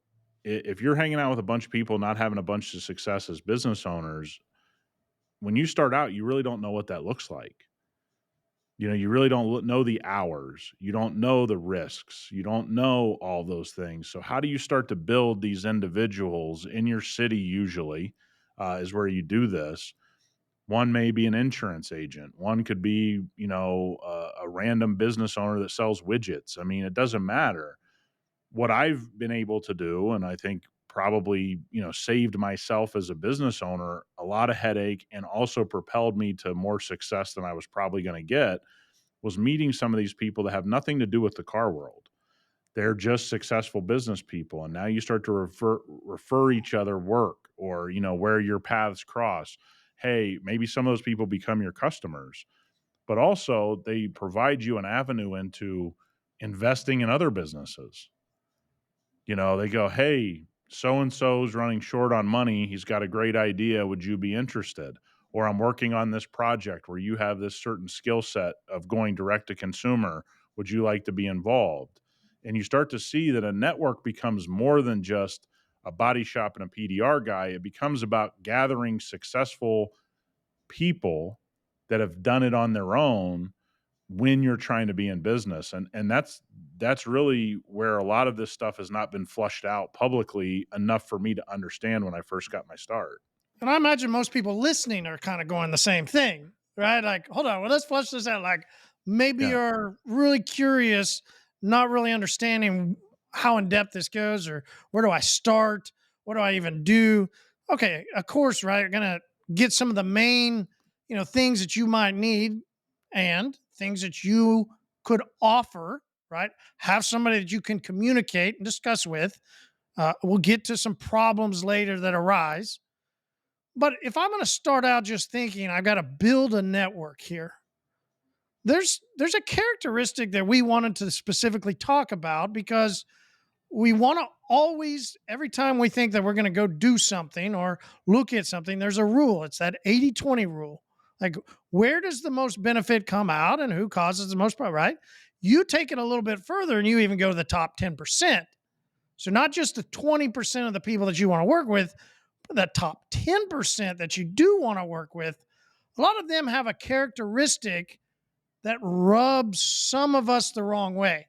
B: if you're hanging out with a bunch of people not having a bunch of success as business owners, when you start out, you really don't know what that looks like. You really don't know the hours. You don't know the risks. You don't know all those things. So, how do you start to build these individuals in your city? Usually, is where you do this. One may be an insurance agent. One could be, a random business owner that sells widgets. I mean, it doesn't matter. What I've been able to do, and I think probably, saved myself as a business owner a lot of headache, and also propelled me to more success than I was probably going to get, was meeting some of these people that have nothing to do with the car world. They're just successful business people. And now you start to refer each other work, or, where your paths cross. Hey, maybe some of those people become your customers, but also they provide you an avenue into investing in other businesses. They go, hey, so and so's running short on money. He's got a great idea. Would you be interested? Or I'm working on this project where you have this certain skill set of going direct to consumer. Would you like to be involved? And you start to see that a network becomes more than just a body shop and a PDR guy. It becomes about gathering successful people that have done it on their own when you're trying to be in business. And that's really where a lot of this stuff has not been flushed out publicly enough for me to understand when I first got my start.
A: And I imagine most people listening are kind of going the same thing, right? Like, hold on, well, let's flesh this out. Like, maybe
B: Yeah.
A: you're really curious, not really understanding how in depth this goes, or where do I start? What do I even do? Okay, of course, right? You're gonna get some of the main, things that you might need and things that you could offer, right? Have somebody that you can communicate and discuss with. We'll get to some problems later that arise, But if I'm going to start out just thinking I've got to build a network here, there's a characteristic that we wanted to specifically talk about because we want to always, every time we think that we're going to go do something or look at something, there's a rule. It's that 80-20 rule. Like, where does the most benefit come out and who causes the most problem, right? You take it a little bit further and you even go to the top 10%. So, not just the 20% of the people that you want to work with, but the top 10% that you do want to work with. A lot of them have a characteristic that rubs some of us the wrong way.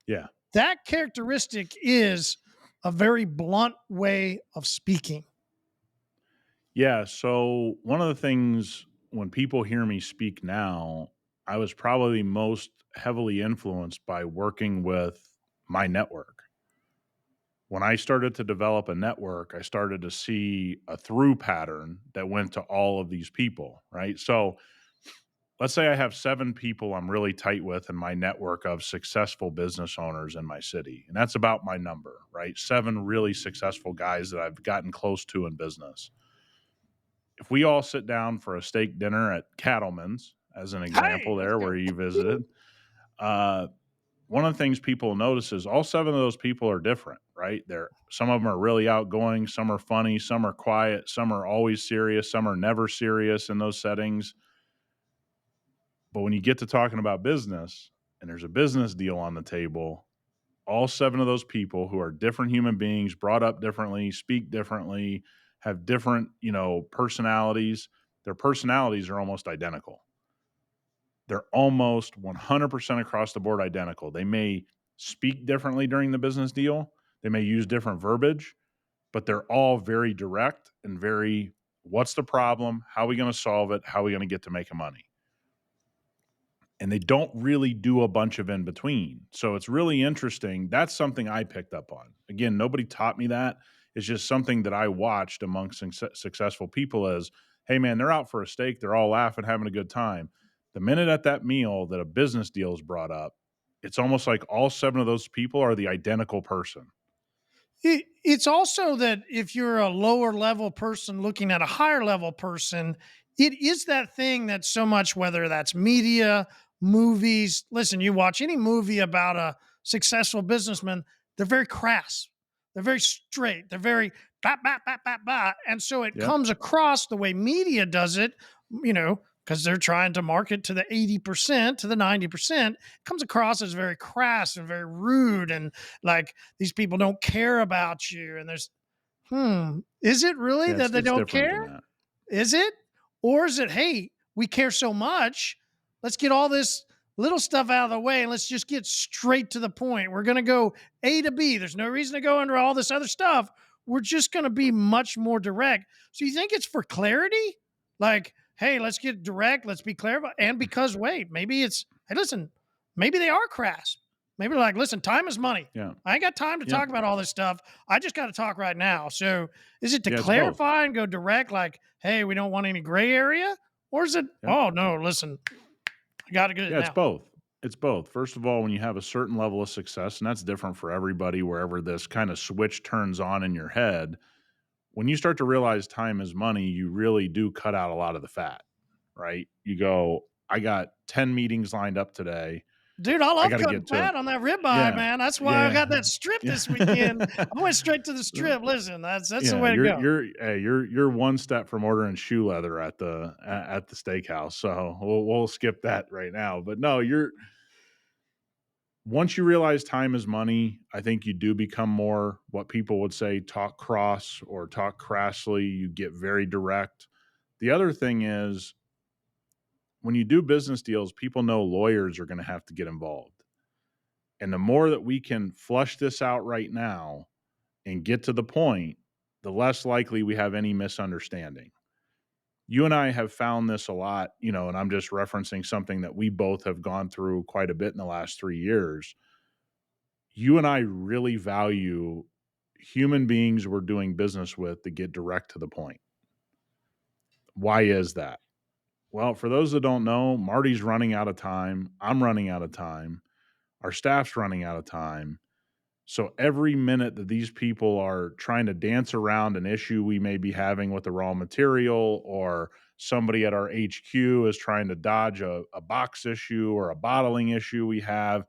B: Yeah.
A: That characteristic is a very blunt way of speaking.
B: Yeah. So one of the things when people hear me speak now, I was probably most heavily influenced by working with my network. When I started to develop a network, I started to see a through pattern that went to all of these people, right? So let's say I have 7 people I'm really tight with in my network of successful business owners in my city. And that's about my number, right? 7 really successful guys that I've gotten close to in business. If we all sit down for a steak dinner at Cattleman's, as an
A: Hey,
B: example,
A: let's
B: there
A: go.
B: where you visited, uh, one of the things people notice is all 7 of those people are different, right? Some of them are really outgoing, some are funny, some are quiet, some are always serious, some are never serious in those settings. But when you get to talking about business and there's a business deal on the table, all 7 of those people who are different human beings, brought up differently, speak differently, have different, personalities, their personalities are almost identical. They're almost 100% across the board identical. They may speak differently during the business deal, they may use different verbiage, but they're all very direct and very, what's the problem? How are we going to solve it? How are we going to get to making money? And they don't really do a bunch of in between. So it's really interesting. That's something I picked up on. Again, nobody taught me that. It's just something that I watched amongst successful people as, hey, man, they're out for a steak. They're all laughing, having a good time. The minute at that meal that a business deal is brought up, it's almost like all 7 of those people are the identical person.
A: It's also that if you're a lower level person looking at a higher level person, it is that thing that so much, whether that's media, movies. Listen, you watch any movie about a successful businessman, they're very crass, they're very straight, they're very bah, bah, bah, bah, bah. And so it
B: Yep.
A: comes across the way media does it, because they're trying to market to the 80%, to the 90%, comes across as very crass and very rude and like these people don't care about you. And is it really
B: Yeah,
A: that they
B: it's
A: don't
B: different
A: care?
B: than that.
A: Is it? Or is it, hey, we care so much, let's get all this little stuff out of the way and let's just get straight to the point. We're going to go A to B. There's no reason to go into all this other stuff. We're just going to be much more direct. So you think it's for clarity? Like, hey, let's get direct. Let's be clear. And because, wait, maybe it's, hey, listen, maybe they are crass. Maybe they're like, listen, time is money.
B: Yeah.
A: I ain't got time to
B: Yep.
A: talk about all this stuff. I just got to talk right now. So is it to
B: Yeah, it's both.
A: clarify and go direct, like, hey, we don't want any gray area? Or is it,
B: Yep.
A: oh, no, listen, I got to get it
B: Yeah, it's
A: now?
B: both. It's both. First of all, when you have a certain level of success, and that's different for everybody, wherever this kind of switch turns on in your head, when you start to realize time is money, you really do cut out a lot of the fat, right? You go, I got 10 meetings lined up today.
A: Dude, I
B: I
A: love
B: got to
A: cutting
B: get to,
A: fat on that ribeye,
B: yeah,
A: man. That's why I
B: yeah,
A: got that strip
B: yeah.
A: this weekend. I went straight to the
B: Yeah.
A: strip. Listen, that's the
B: Yeah,
A: way to go.
B: you're one step from ordering shoe leather at the steakhouse. So we'll skip that right now. But no, you're once you realize time is money, I think you do become more what people would say talk cross or talk crassly. You get very direct. The other thing is when you do business deals, people know lawyers are going to have to get involved. And the more that we can flush this out right now and get to the point, the less likely we have any misunderstanding. You and I have found this a lot, and I'm just referencing something that we both have gone through quite a bit in the last 3 years. You and I really value human beings we're doing business with to get direct to the point. Why is that? Well, for those that don't know, Marty's running out of time. I'm running out of time. Our staff's running out of time. So every minute that these people are trying to dance around an issue we may be having with the raw material, or somebody at our HQ is trying to dodge a box issue or a bottling issue we have,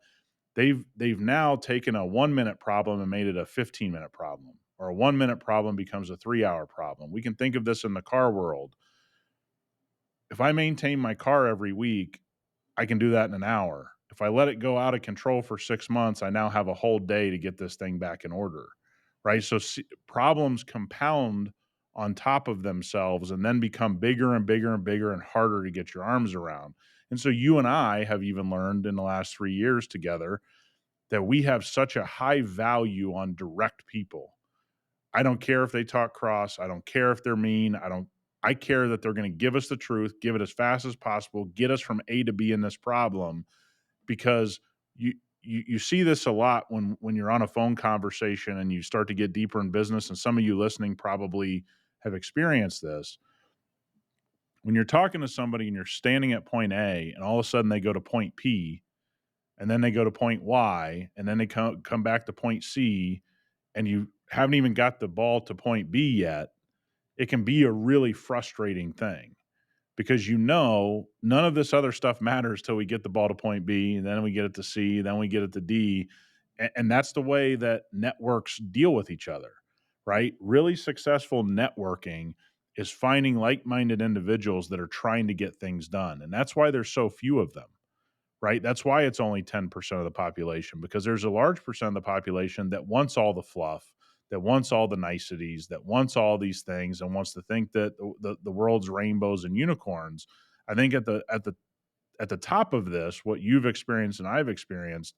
B: they've now taken a 1-minute problem and made it a 15-minute problem, or a 1-minute problem becomes a 3-hour problem. We can think of this in the car world. If I maintain my car every week, I can do that in an hour. If I let it go out of control for 6 months, I now have a whole day to get this thing back in order, right? So problems compound on top of themselves and then become bigger and bigger and bigger and harder to get your arms around. And so you and I have even learned in the last 3 years together that we have such a high value on direct people. I don't care if they talk cross. I don't care if they're mean. I care that they're going to give us the truth, give it as fast as possible, get us from A to B in this problem, because you see this a lot when you're on a phone conversation and you start to get deeper in business, and some of you listening probably have experienced this. When you're talking to somebody and you're standing at point A and all of a sudden they go to point P, and then they go to point Y, and then they come back to point C, and you haven't even got the ball to point B yet, it can be a really frustrating thing, because none of this other stuff matters till we get the ball to point B, and then we get it to C, then we get it to D. And that's the way that networks deal with each other, right? Really successful networking is finding like-minded individuals that are trying to get things done. And that's why there's so few of them, right? That's why it's only 10% of the population, because there's a large percent of the population that wants all the fluff, that wants all the niceties, that wants all these things, and wants to think that the world's rainbows and unicorns. I think at the top of this, what you've experienced and I've experienced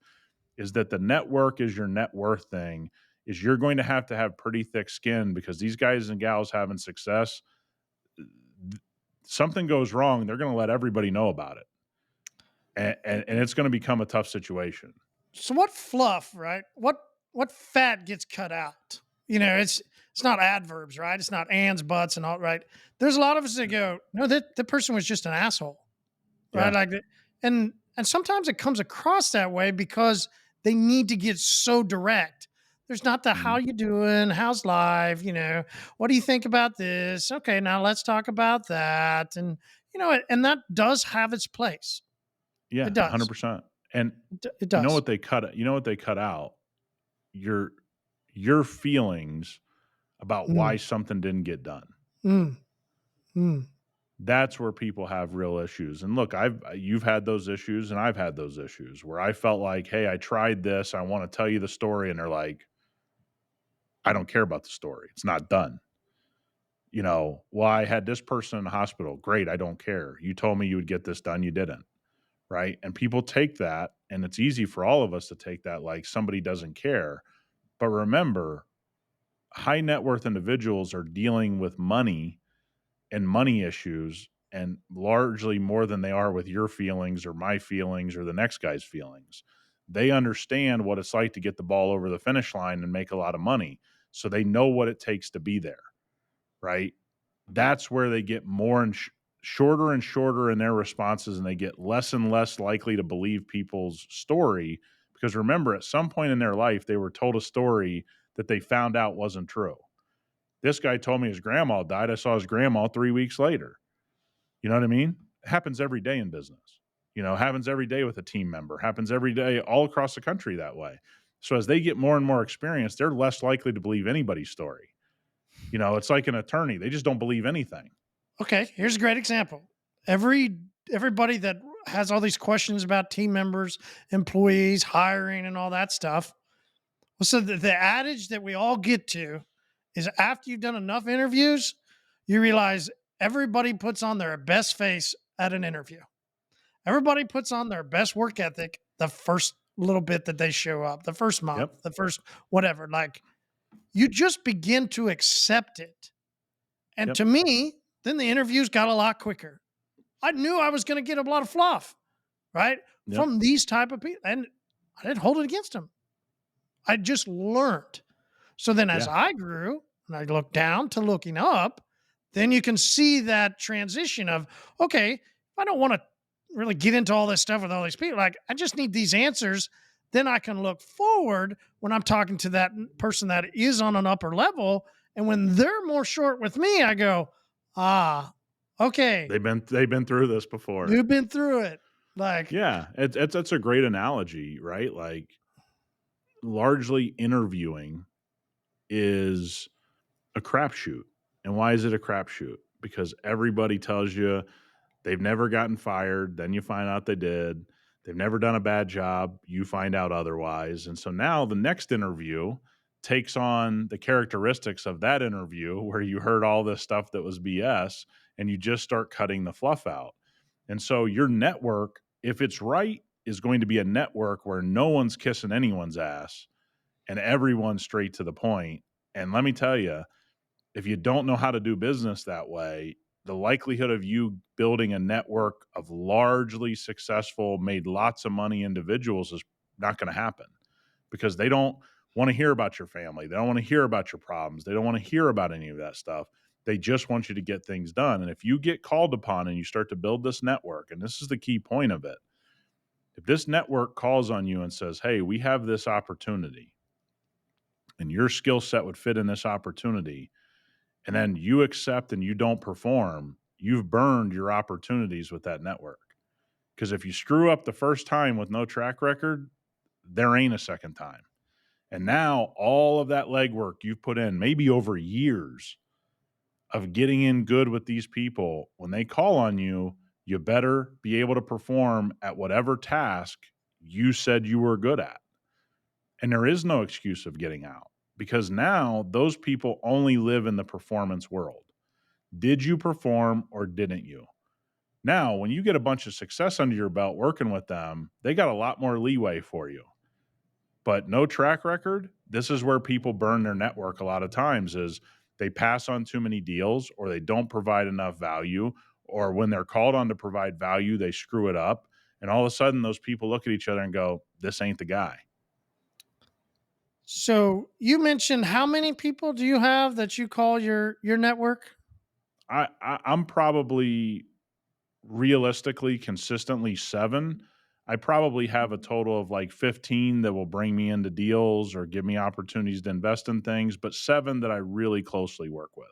B: is that the network is your net worth thing. Is you're going to have pretty thick skin, because these guys and gals having success, something goes wrong, they're going to let everybody know about it. And it's going to become a tough situation.
A: So what fluff, right? What fat gets cut out? It's not adverbs, right? It's not ands, buts, and all, right? There's a lot of us that go, no, that person was just an asshole, right?
B: Yeah.
A: Like, and sometimes it comes across that way because they need to get so direct. There's not the how
B: Mhm.
A: you doing, how's life, what do you think about this? Okay, now let's talk about that, and that does have its place.
B: Yeah,
A: It does.
B: 100%. And
A: It
B: you know
A: does.
B: what they cut you know what they cut out? Your feelings about why
A: Mm,
B: something didn't get done.
A: mm, mm.
B: That's where people have real issues. And look, you've had those issues and I've had those issues where I felt like, "Hey, I tried this. I want to tell you the story." And they're like, "I don't care about the story. It's not done." "Well, I had this person in the hospital." "Great, I don't care. You told me you would get this done, you didn't." Right? And people take that, and it's easy for all of us to take that like somebody doesn't care. But remember, high net worth individuals are dealing with money and money issues, and largely more than they are with your feelings or my feelings or the next guy's feelings. They understand what it's like to get the ball over the finish line and make a lot of money. So they know what it takes to be there, right? That's where they get more shorter and shorter in their responses, and they get less and less likely to believe people's story, because remember, at some point in their life they were told a story that they found out wasn't true. This guy told me his grandma died. I saw his grandma 3 weeks later. You know what I mean? It happens every day in business. Happens every day with a team member, happens every day all across the country that way. So as they get more and more experience, they're less likely to believe anybody's story. It's like an attorney. They just don't believe anything.
A: Okay, here's a great example. Everybody that has all these questions about team members, employees, hiring, and all that stuff. Well, so the adage that we all get to is after you've done enough interviews, you realize everybody puts on their best face at an interview. Everybody puts on their best work ethic the first little bit that they show up, the first month,
B: Yep.
A: the first whatever. Like you just begin to accept it. And
B: Yep.
A: to me, then the interviews got a lot quicker. I knew I was going to get a lot of fluff, right?
B: Yep.
A: From these type of people. And I didn't hold it against them. I just learned. So then as
B: Yeah.
A: I grew and I looked down to looking up, then you can see that transition of, okay, I don't want to really get into all this stuff with all these people. Like, I just need these answers then I can look forward when I'm talking to that person that is on an upper level. And when they're more short with me, I go, ah, okay,
B: They've been through this before.
A: you've been through it. Like,
B: Yeah, it's that's a great analogy, right? Like largely interviewing is a crapshoot. And why is it a crapshoot? Because everybody tells you they've never gotten fired, then you find out they did. They've never done a bad job, you find out otherwise. And so now the next interview takes on the characteristics of that interview where you heard all this stuff that was BS and you just start cutting the fluff out. And so your network, if it's right, is going to be a network where no one's kissing anyone's ass and everyone's straight to the point. And let me tell you, if you don't know how to do business that way, the likelihood of you building a network of largely successful, made lots of money individuals is not going to happen because they don't want to hear about your family. They don't want to hear about your problems. They don't want to hear about any of that stuff. They just want you to get things done. And if you get called upon and you start to build this network, and this is the key point of it, if this network calls on you and says, hey, we have this opportunity and your skill set would fit in this opportunity, and then you accept and you don't perform, you've burned your opportunities with that network. Because if you screw up the first time with no track record, there ain't a second time. And now all of that legwork you've put in, maybe over years of getting in good with these people, when they call on you, you better be able to perform at whatever task you said you were good at. And there is no excuse of getting out because now those people only live in the performance world. Did you perform or didn't you? Now, when you get a bunch of success under your belt working with them, they got a lot more leeway for you. But no track record, this is where people burn their network a lot of times is they pass on too many deals or they don't provide enough value, or when they're called on to provide value, they screw it up. And all of a sudden those people look at each other and go, this ain't the guy.
A: so you mentioned how many people do you have that you call your network?
B: I'm probably realistically, consistently 7. I probably have a total of like 15 that will bring me into deals or give me opportunities to invest in things, but 7 that I really closely work with.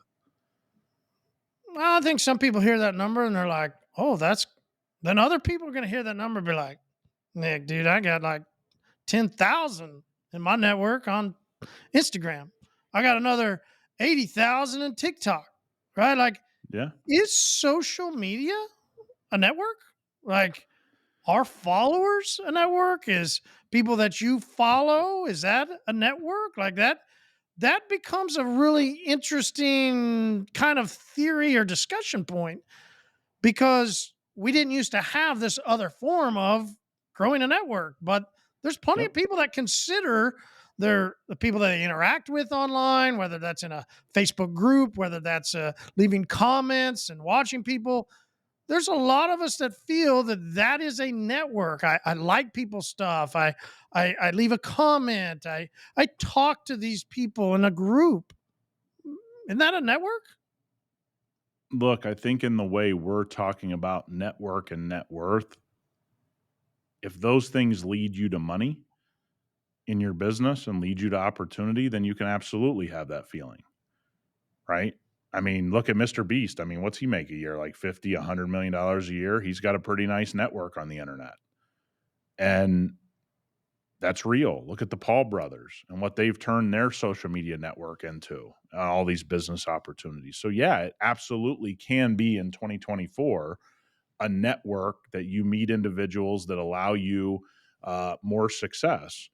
A: Well, I think some people hear that number and they're like, oh, that's, then other people are going to hear that number and be like, Nick, dude, I got like 10,000 in my network on Instagram. I got another 80,000 in TikTok, right? Like,
B: Yeah.
A: is social media a network? Like, are followers a network? Is people that you follow, is that a network? Like that becomes a really interesting kind of theory or discussion point because we didn't used to have this other form of growing a network, but there's plenty
B: Yep.
A: of people that consider they're the people that they interact with online, whether that's in a Facebook group, whether that's leaving comments and watching people. There's a lot of us that feel that that is a network. I like people's stuff. I leave a comment. I talk to these people in a group. Isn't that a network?
B: Look, I think in the way we're talking about network and net worth, if those things lead you to money in your business and lead you to opportunity, then you can absolutely have that feeling, right? I mean, look at Mr. Beast. I mean, what's he make a year? Like 50, $100 million a year. He's got a pretty nice network on the internet. And that's real. Look at the Paul brothers and what they've turned their social media network into, all these business opportunities. So, yeah, it absolutely can be in 2024 a network that you meet individuals that allow you more success.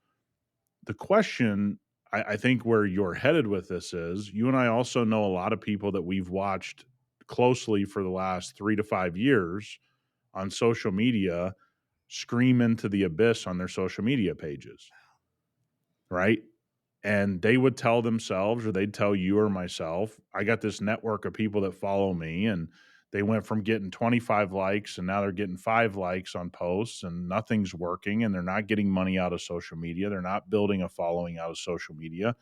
B: The question, I think, where you're headed with this is you and I also know a lot of people that we've watched closely for the last 3 to 5 years on social media scream into the abyss on their social media pages, right? And they would tell themselves, or they'd tell you or myself, I got this network of people that follow me, and they went from getting 25 likes and now they're getting 5 likes on posts, and nothing's working, and they're not getting money out of social media. They're not building a following out of social media.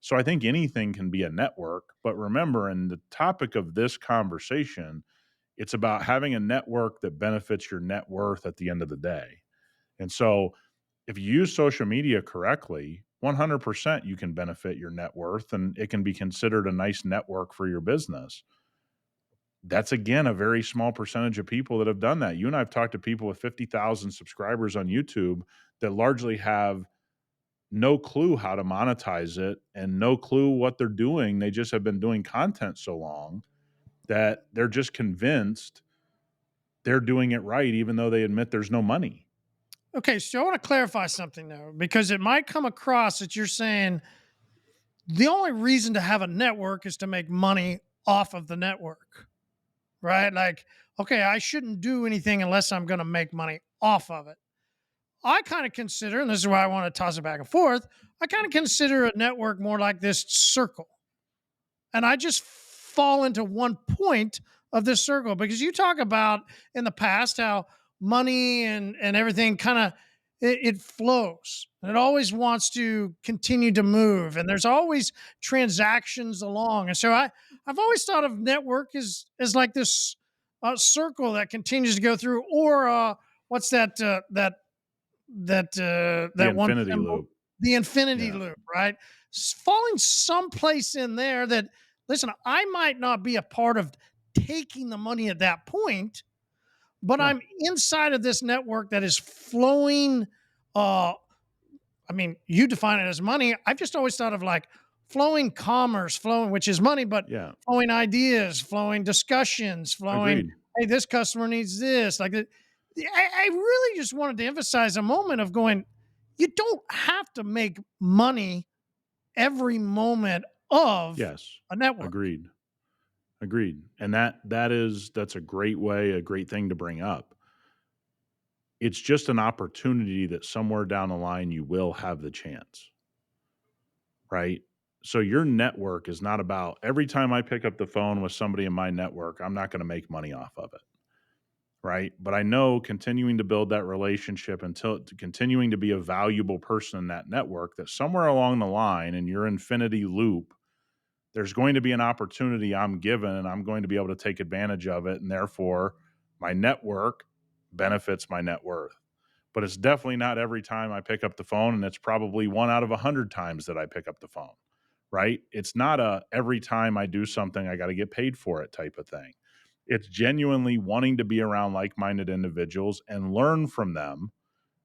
B: So I think anything can be a network. But remember, in the topic of this conversation, it's about having a network that benefits your net worth at the end of the day. And so if you use social media correctly, 100% you can benefit your net worth and it can be considered a nice network for your business. That's again a very small percentage of people that have done that. You and I have talked to people with 50,000 subscribers on YouTube that largely have no clue how to monetize it and no clue what they're doing. They just have been doing content so long that they're just convinced they're doing it right, even though they admit there's no money.
A: Okay, so I want to clarify something though, because it might come across that you're saying the only reason to have a network is to make money off of the network, right? Like, okay, I shouldn't do anything unless I'm going to make money off of it. I kind of consider, and this is why I want to toss it back and forth, I kind of consider a network more like this circle. And I just fall into one point of this circle because you talk about in the past how money and everything kind of it flows and it always wants to continue to move and there's always transactions along and so I've always thought of network as like this circle that continues to go through or what's
B: The
A: that one
B: infinity
A: symbol,
B: loop.
A: the infinity
B: Yeah.
A: loop, right? Falling someplace in there that, listen, I might not be a part of taking the money at that point, but
B: Sure.
A: I'm inside of this network that is flowing. Uh, I mean, you define it as money. I've just always thought of like flowing commerce, flowing, which is money, but
B: Yeah.
A: flowing ideas, flowing discussions, flowing,
B: Agreed.
A: hey, this customer needs this. Like, I really just wanted to emphasize a moment of going, you don't have to make money every moment of
B: Yes.
A: a network.
B: Agreed. Agreed. And that's a great way, a great thing to bring up. It's just an opportunity that somewhere down the line you will have the chance, right? So your network is not about every time I pick up the phone with somebody in my network, I'm not going to make money off of it, right? But I know continuing to build that relationship until continuing to be a valuable person in that network, that somewhere along the line in your infinity loop, there's going to be an opportunity I'm given and I'm going to be able to take advantage of it. And therefore, my network benefits my net worth. But it's definitely not every time I pick up the phone. And it's probably 1 out of 100 times that I pick up the phone, right? It's not a every time I do something, I got to get paid for it type of thing. It's genuinely wanting to be around like minded individuals and learn from them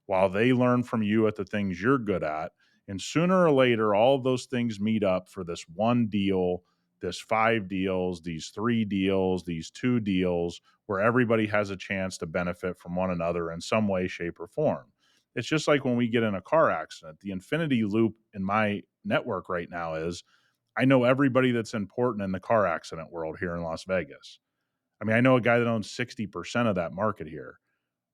B: while they learn from you at the things you're good at. And sooner or later, all of those things meet up for this one deal, this 5 deals, these 3 deals, these 2 deals, where everybody has a chance to benefit from one another in some way, shape, or form. It's just like when we get in a car accident. The infinity loop in my network right now is I know everybody that's important in the car accident world here in Las Vegas. I mean, I know a guy that owns 60% of that market here.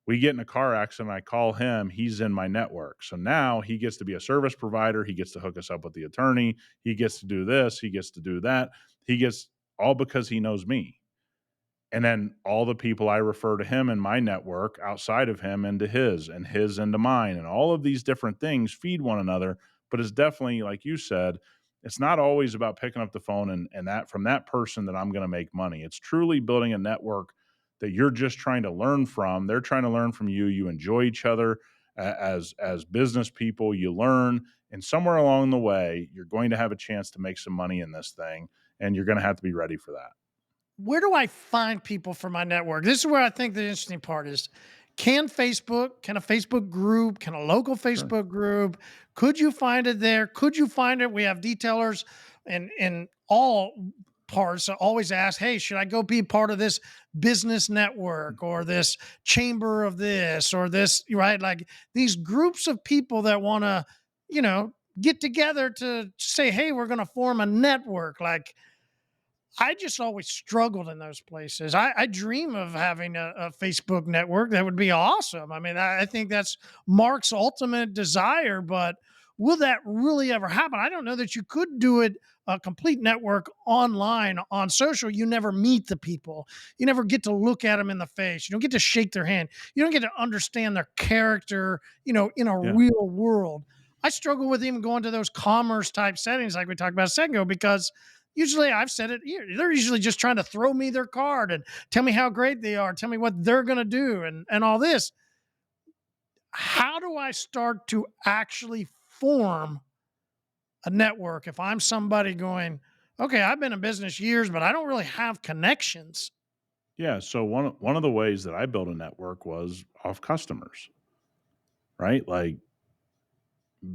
B: We get in a car accident, I call him, he's in my network. So now he gets to be a service provider. He gets to hook us up with the attorney. He gets to do this. He gets to do that. He gets all because he knows me. And then all the people I refer to him in my network outside of him into his and his into mine. And all of these different things feed one another. But it's definitely, like you said, it's not always about picking up the phone and that from that person that I'm going to make money. It's truly building a network that you're just trying to learn from. They're trying to learn from you. You enjoy each other as business people. You learn, and somewhere along the way, you're going to have a chance to make some money in this thing, and you're going to have to be ready for that.
A: Where do I find people for my network? This is where I think the interesting part is. Can a Facebook group, can a local
B: Sure.
A: Facebook group, could you find it there? Could you find it? We have detailers in all parts always ask, hey, should I go be part of this business network or this chamber of this or this, right? Like these groups of people that want to, you know, get together to say, hey, we're going to form a network. Like, I just always struggled in those places. I dream of having a Facebook network. That would be awesome. I mean, I think that's Mark's ultimate desire, but will that really ever happen? I don't know that you could do it a complete network online on social. You never meet the people. You never get to look at them in the face. You don't get to shake their hand. You don't get to understand their character, you know, in a
B: Yeah.
A: real world. I struggle with even going to those commerce type settings like we talked about a second ago because usually I've said it here. They're usually just trying to throw me their card and tell me how great they are, tell me what they're going to do and all this. how do I start to actually form a network if I'm somebody going, okay, I've been in business years, but I don't really have connections?
B: Yeah. So one of the ways that I built a network was off customers, right? Like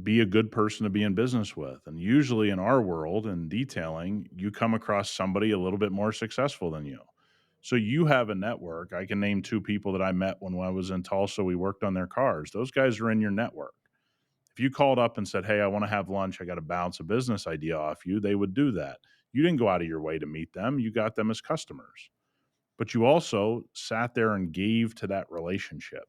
B: be a good person to be in business with. And usually in our world in detailing, you come across somebody a little bit more successful than you. So you have a network. I can name two people that I met when I was in Tulsa. We worked on their cars. Those guys are in your network. If you called up and said, "Hey, I want to have lunch. I got to bounce a business idea off you," they would do that. You didn't go out of your way to meet them. You got them as customers. But you also sat there and gave to that relationship,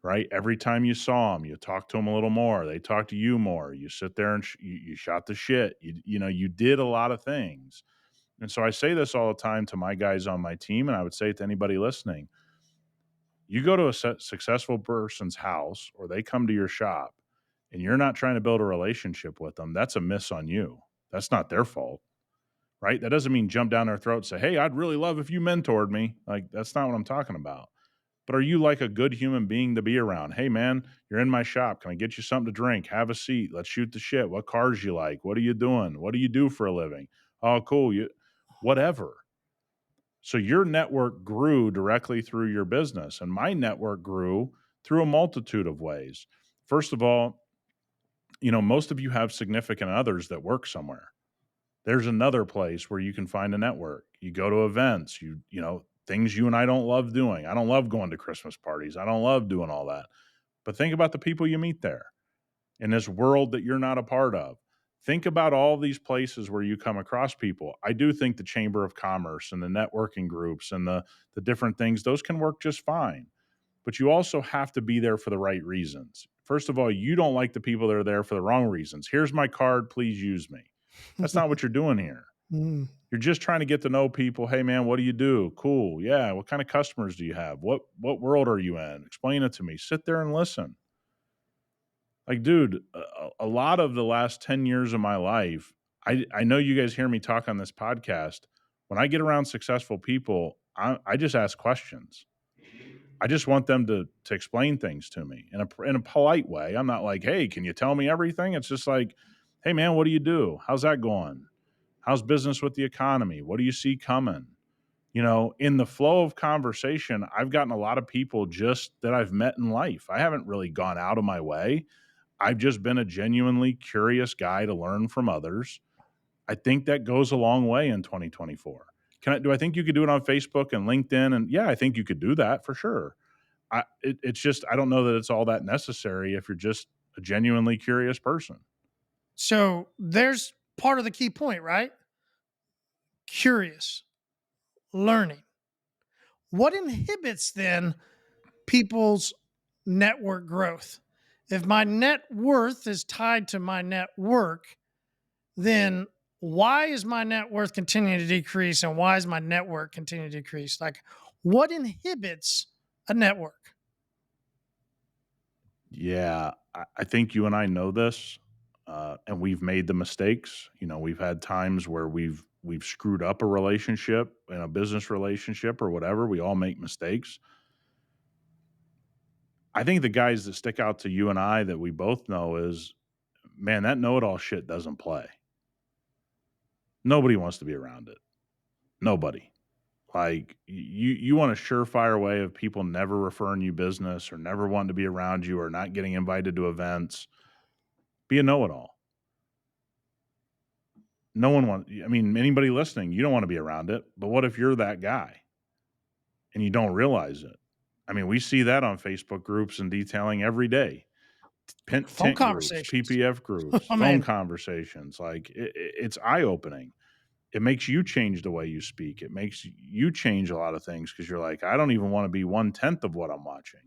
B: right? Every time you saw them, you talked to them a little more. They talked to you more. You sit there and you shot the shit. You did a lot of things. And so I say this all the time to my guys on my team, and I would say it to anybody listening. You go to a successful person's house or they come to your shop and you're not trying to build a relationship with them, that's a miss on you. That's not their fault, right? That doesn't mean jump down their throat and say, "Hey, I'd really love if you mentored me." Like, that's not what I'm talking about. But are you like a good human being to be around? "Hey, man, you're in my shop. Can I get you something to drink? Have a seat. Let's shoot the shit. What cars you like? What are you doing? What do you do for a living? Oh, cool. Whatever." So your network grew directly through your business, and my network grew through a multitude of ways. First of all, most of you have significant others that work somewhere. There's another place where you can find a network. You go to events, things you and I don't love doing. I don't love going to Christmas parties. I don't love doing all that. But think about the people you meet there in this world that you're not a part of. Think about all these places where you come across people. I do think the Chamber of Commerce and the networking groups and the different things, those can work just fine. But you also have to be there for the right reasons. First of all, you don't like the people that are there for the wrong reasons. "Here's my card, please use me." That's not what you're doing here.
A: Mm.
B: You're just trying to get to know people. "Hey man, what do you do? Cool. Yeah, what kind of customers do you have? What world are you in? Explain it to me." Sit there and listen. Like, dude, a lot of the last 10 years of my life, I know you guys hear me talk on this podcast. When I get around successful people, I just ask questions. I just want them to explain things to me in a polite way. I'm not like, "Hey, can you tell me everything?" It's just like, "Hey, man, what do you do? How's that going? How's business with the economy? What do you see coming?" In the flow of conversation, I've gotten a lot of people just that I've met in life. I haven't really gone out of my way. I've just been a genuinely curious guy to learn from others. I think that goes a long way in 2024. Do I think you could do it on Facebook and LinkedIn? And yeah, I think you could do that for sure. It's just, I don't know that it's all that necessary if you're just a genuinely curious person.
A: So there's part of the key point, right? Curious, learning. What inhibits then people's network growth? If my net worth is tied to my network, then why is my net worth continuing to decrease and why is my network continuing to decrease? Like, what inhibits a network?
B: Yeah, I think you and I know this, and we've made the mistakes. We've had times where we've screwed up a relationship in a business relationship or whatever. We all make mistakes. I think the guys that stick out to you and I that we both know is, man, that know-it-all shit doesn't play. Nobody wants to be around it. Nobody. Like you want a surefire way of people never referring you business or never wanting to be around you or not getting invited to events. Be a know-it-all. No one wants. I mean, anybody listening, you don't want to be around it. But what if you're that guy and you don't realize it? I mean, we see that on Facebook groups and detailing every day.
A: Phone
B: Tent groups,
A: conversations.
B: PPF groups,
A: I
B: phone
A: mean,
B: conversations. Like it's eye opening. It makes you change the way you speak. It makes you change a lot of things because you're like, I don't even want to be 1/10 of what I'm watching.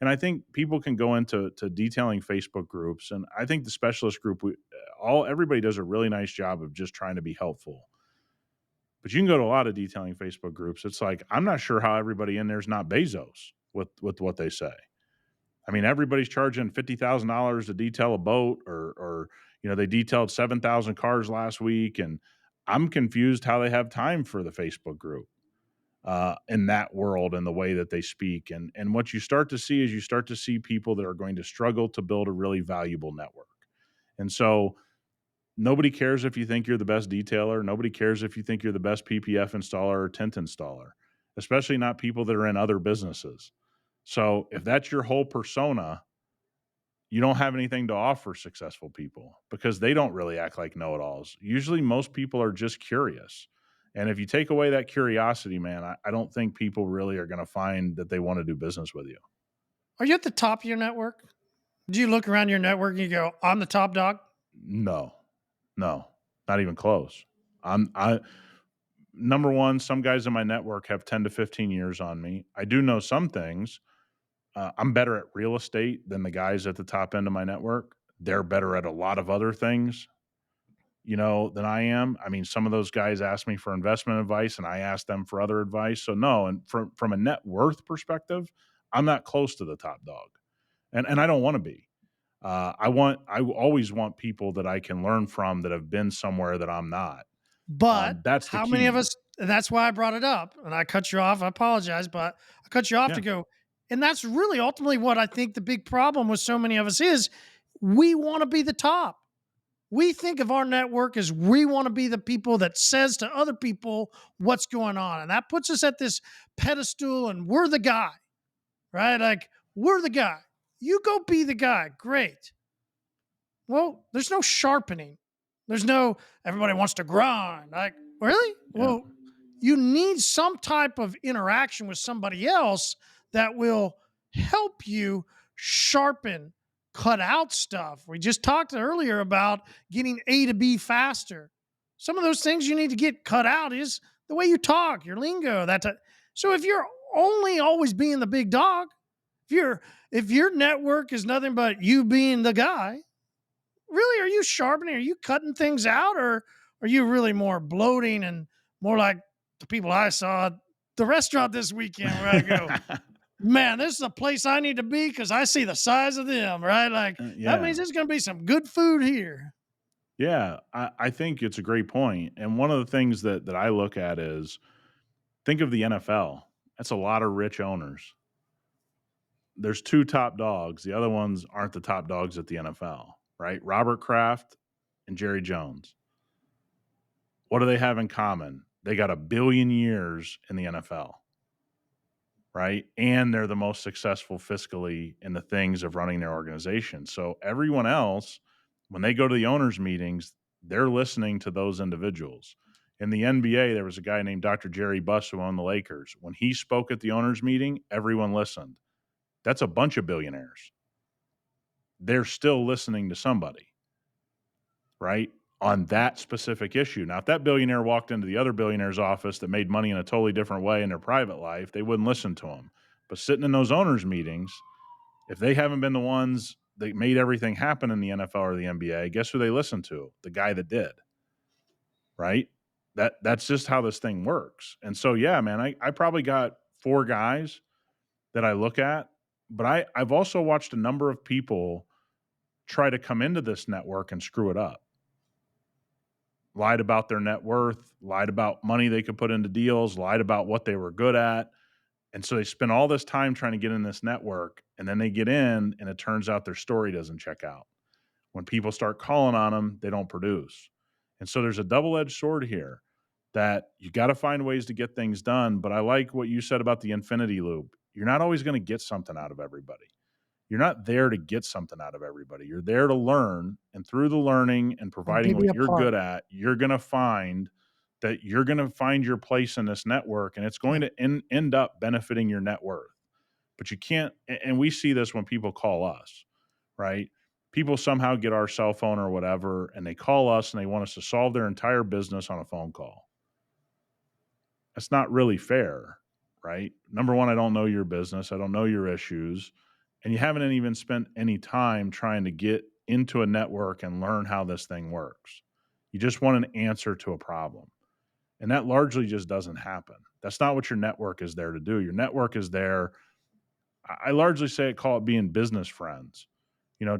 B: And I think people can go into detailing Facebook groups, and I think the specialist group, everybody does a really nice job of just trying to be helpful. But you can go to a lot of detailing Facebook groups. It's like I'm not sure how everybody in there is not Bezos with what they say. I mean, everybody's charging $50,000 to detail a boat, or they detailed 7,000 cars last week, and I'm confused how they have time for the Facebook group. in that world and the way that they speak. And what you start to see is you start to see people that are going to struggle to build a really valuable network. And so nobody cares if you think you're the best detailer. Nobody cares if you think you're the best PPF installer or tint installer, especially not people that are in other businesses. So if that's your whole persona, you don't have anything to offer successful people because they don't really act like know-it-alls. Usually most people are just curious. And if you take away that curiosity, man, I don't think people really are going to find that they want to do business with you.
A: Are you at the top of your network? Do you look around your network and you go, I'm the top dog?
B: No, no, not even close. I number one, some guys in my network have 10 to 15 years on me. I do know some things. I'm better at real estate than the guys at the top end of my network. They're better at a lot of other things, than I am. I mean, some of those guys ask me for investment advice and I ask them for other advice. So no, and from a net worth perspective, I'm not close to the top dog. And I don't want to be. I always want people that I can learn from that have been somewhere that I'm not.
A: But
B: That's the
A: how many of
B: key.
A: us, and that's why I brought it up and I cut you off. I apologize, but I cut you off to
B: Yeah.
A: go. And that's really ultimately what I think the big problem with so many of us is we want to be the top. We think of our network as we want to be the people that says to other people what's going on. And that puts us at this pedestal and we're the guy, right? Like we're the guy. You go be the guy. Great. Well, there's no sharpening. There's no everybody wants to grind. Like, really?
B: Yeah.
A: Well, you need some type of interaction with somebody else that will help you sharpen, cut out stuff. We just talked earlier about getting A to B faster. Some of those things you need to get cut out is the way you talk, your lingo, so if you're only always being the big dog, if your network is nothing but you being the guy, really, are you sharpening? Are you cutting things out, or are you really more bloating and more like the people I saw at the restaurant this weekend where I go, man, this is a place I need to be because I see the size of them, right? Like that
B: Yeah.
A: means there's going to be some good food here.
B: Yeah. I think it's a great point. And one of the things that I look at is think of the NFL. That's a lot of rich owners. There's two top dogs. The other ones aren't the top dogs at the NFL, right? Robert Kraft and Jerry Jones. What do they have in common? They got 1 billion years in the NFL, right? And they're the most successful fiscally in the things of running their organization. So everyone else, when they go to the owners' meetings, they're listening to those individuals. In the NBA, there was a guy named Dr. Jerry Buss who owned the Lakers. When he spoke at the owners' meeting, everyone listened. That's a bunch of billionaires. They're still listening to somebody, right? On that specific issue. Now, if that billionaire walked into the other billionaire's office that made money in a totally different way in their private life, they wouldn't listen to him. But sitting in those owners' meetings, if they haven't been the ones that made everything happen in the NFL or the NBA, guess who they listen to? The guy that did, right? That's just how this thing works. And so, yeah, man, I probably got 4 guys that I look at, but I've also watched a number of people try to come into this network and screw it up. Lied about their net worth, lied about money they could put into deals, lied about what they were good at. And so they spend all this time trying to get in this network, and then they get in, and it turns out their story doesn't check out. When people start calling on them, they don't produce. And so there's a double-edged sword here that you got to find ways to get things done. But I like what you said about the infinity loop. You're not always going to get something out of everybody. You're not there to get something out of everybody. You're there to learn. And through the learning and
A: And
B: providing
A: give
B: what
A: me a
B: you're
A: part.
B: good at, you're going to find that you're going to find your place in this network, and it's going to end up benefiting your net worth. But you can't, and we see this when people call us, right? People somehow get our cell phone or whatever, and they call us and they want us to solve their entire business on a phone call. That's not really fair, right? Number one, I don't know your business. I don't know your issues. And you haven't even spent any time trying to get into a network and learn how this thing works. You just want an answer to a problem. And that largely just doesn't happen. That's not what your network is there to do. Your network is there. I largely call it being business friends.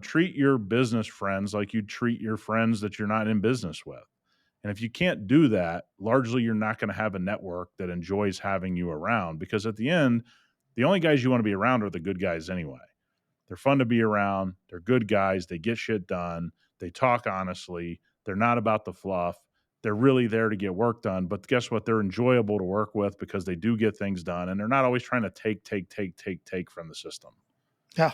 B: Treat your business friends like you treat your friends that you're not in business with. And if you can't do that, largely you're not going to have a network that enjoys having you around, because at the end, the only guys you want to be around are the good guys anyway. They're fun to be around. They're good guys. They get shit done. They talk honestly. They're not about the fluff. They're really there to get work done. But guess what? They're enjoyable to work with because they do get things done, and they're not always trying to take from the system.
A: Yeah.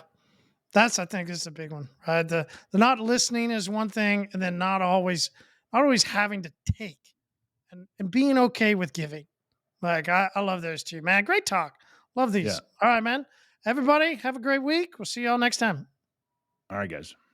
A: I think is a big one, right? The not listening is one thing, and then not always having to take and being okay with giving. Like I love those two, man. Great talk. Love
B: Yeah.
A: these. All right, man. Everybody have a great week. We'll see y'all next time.
B: All right, guys.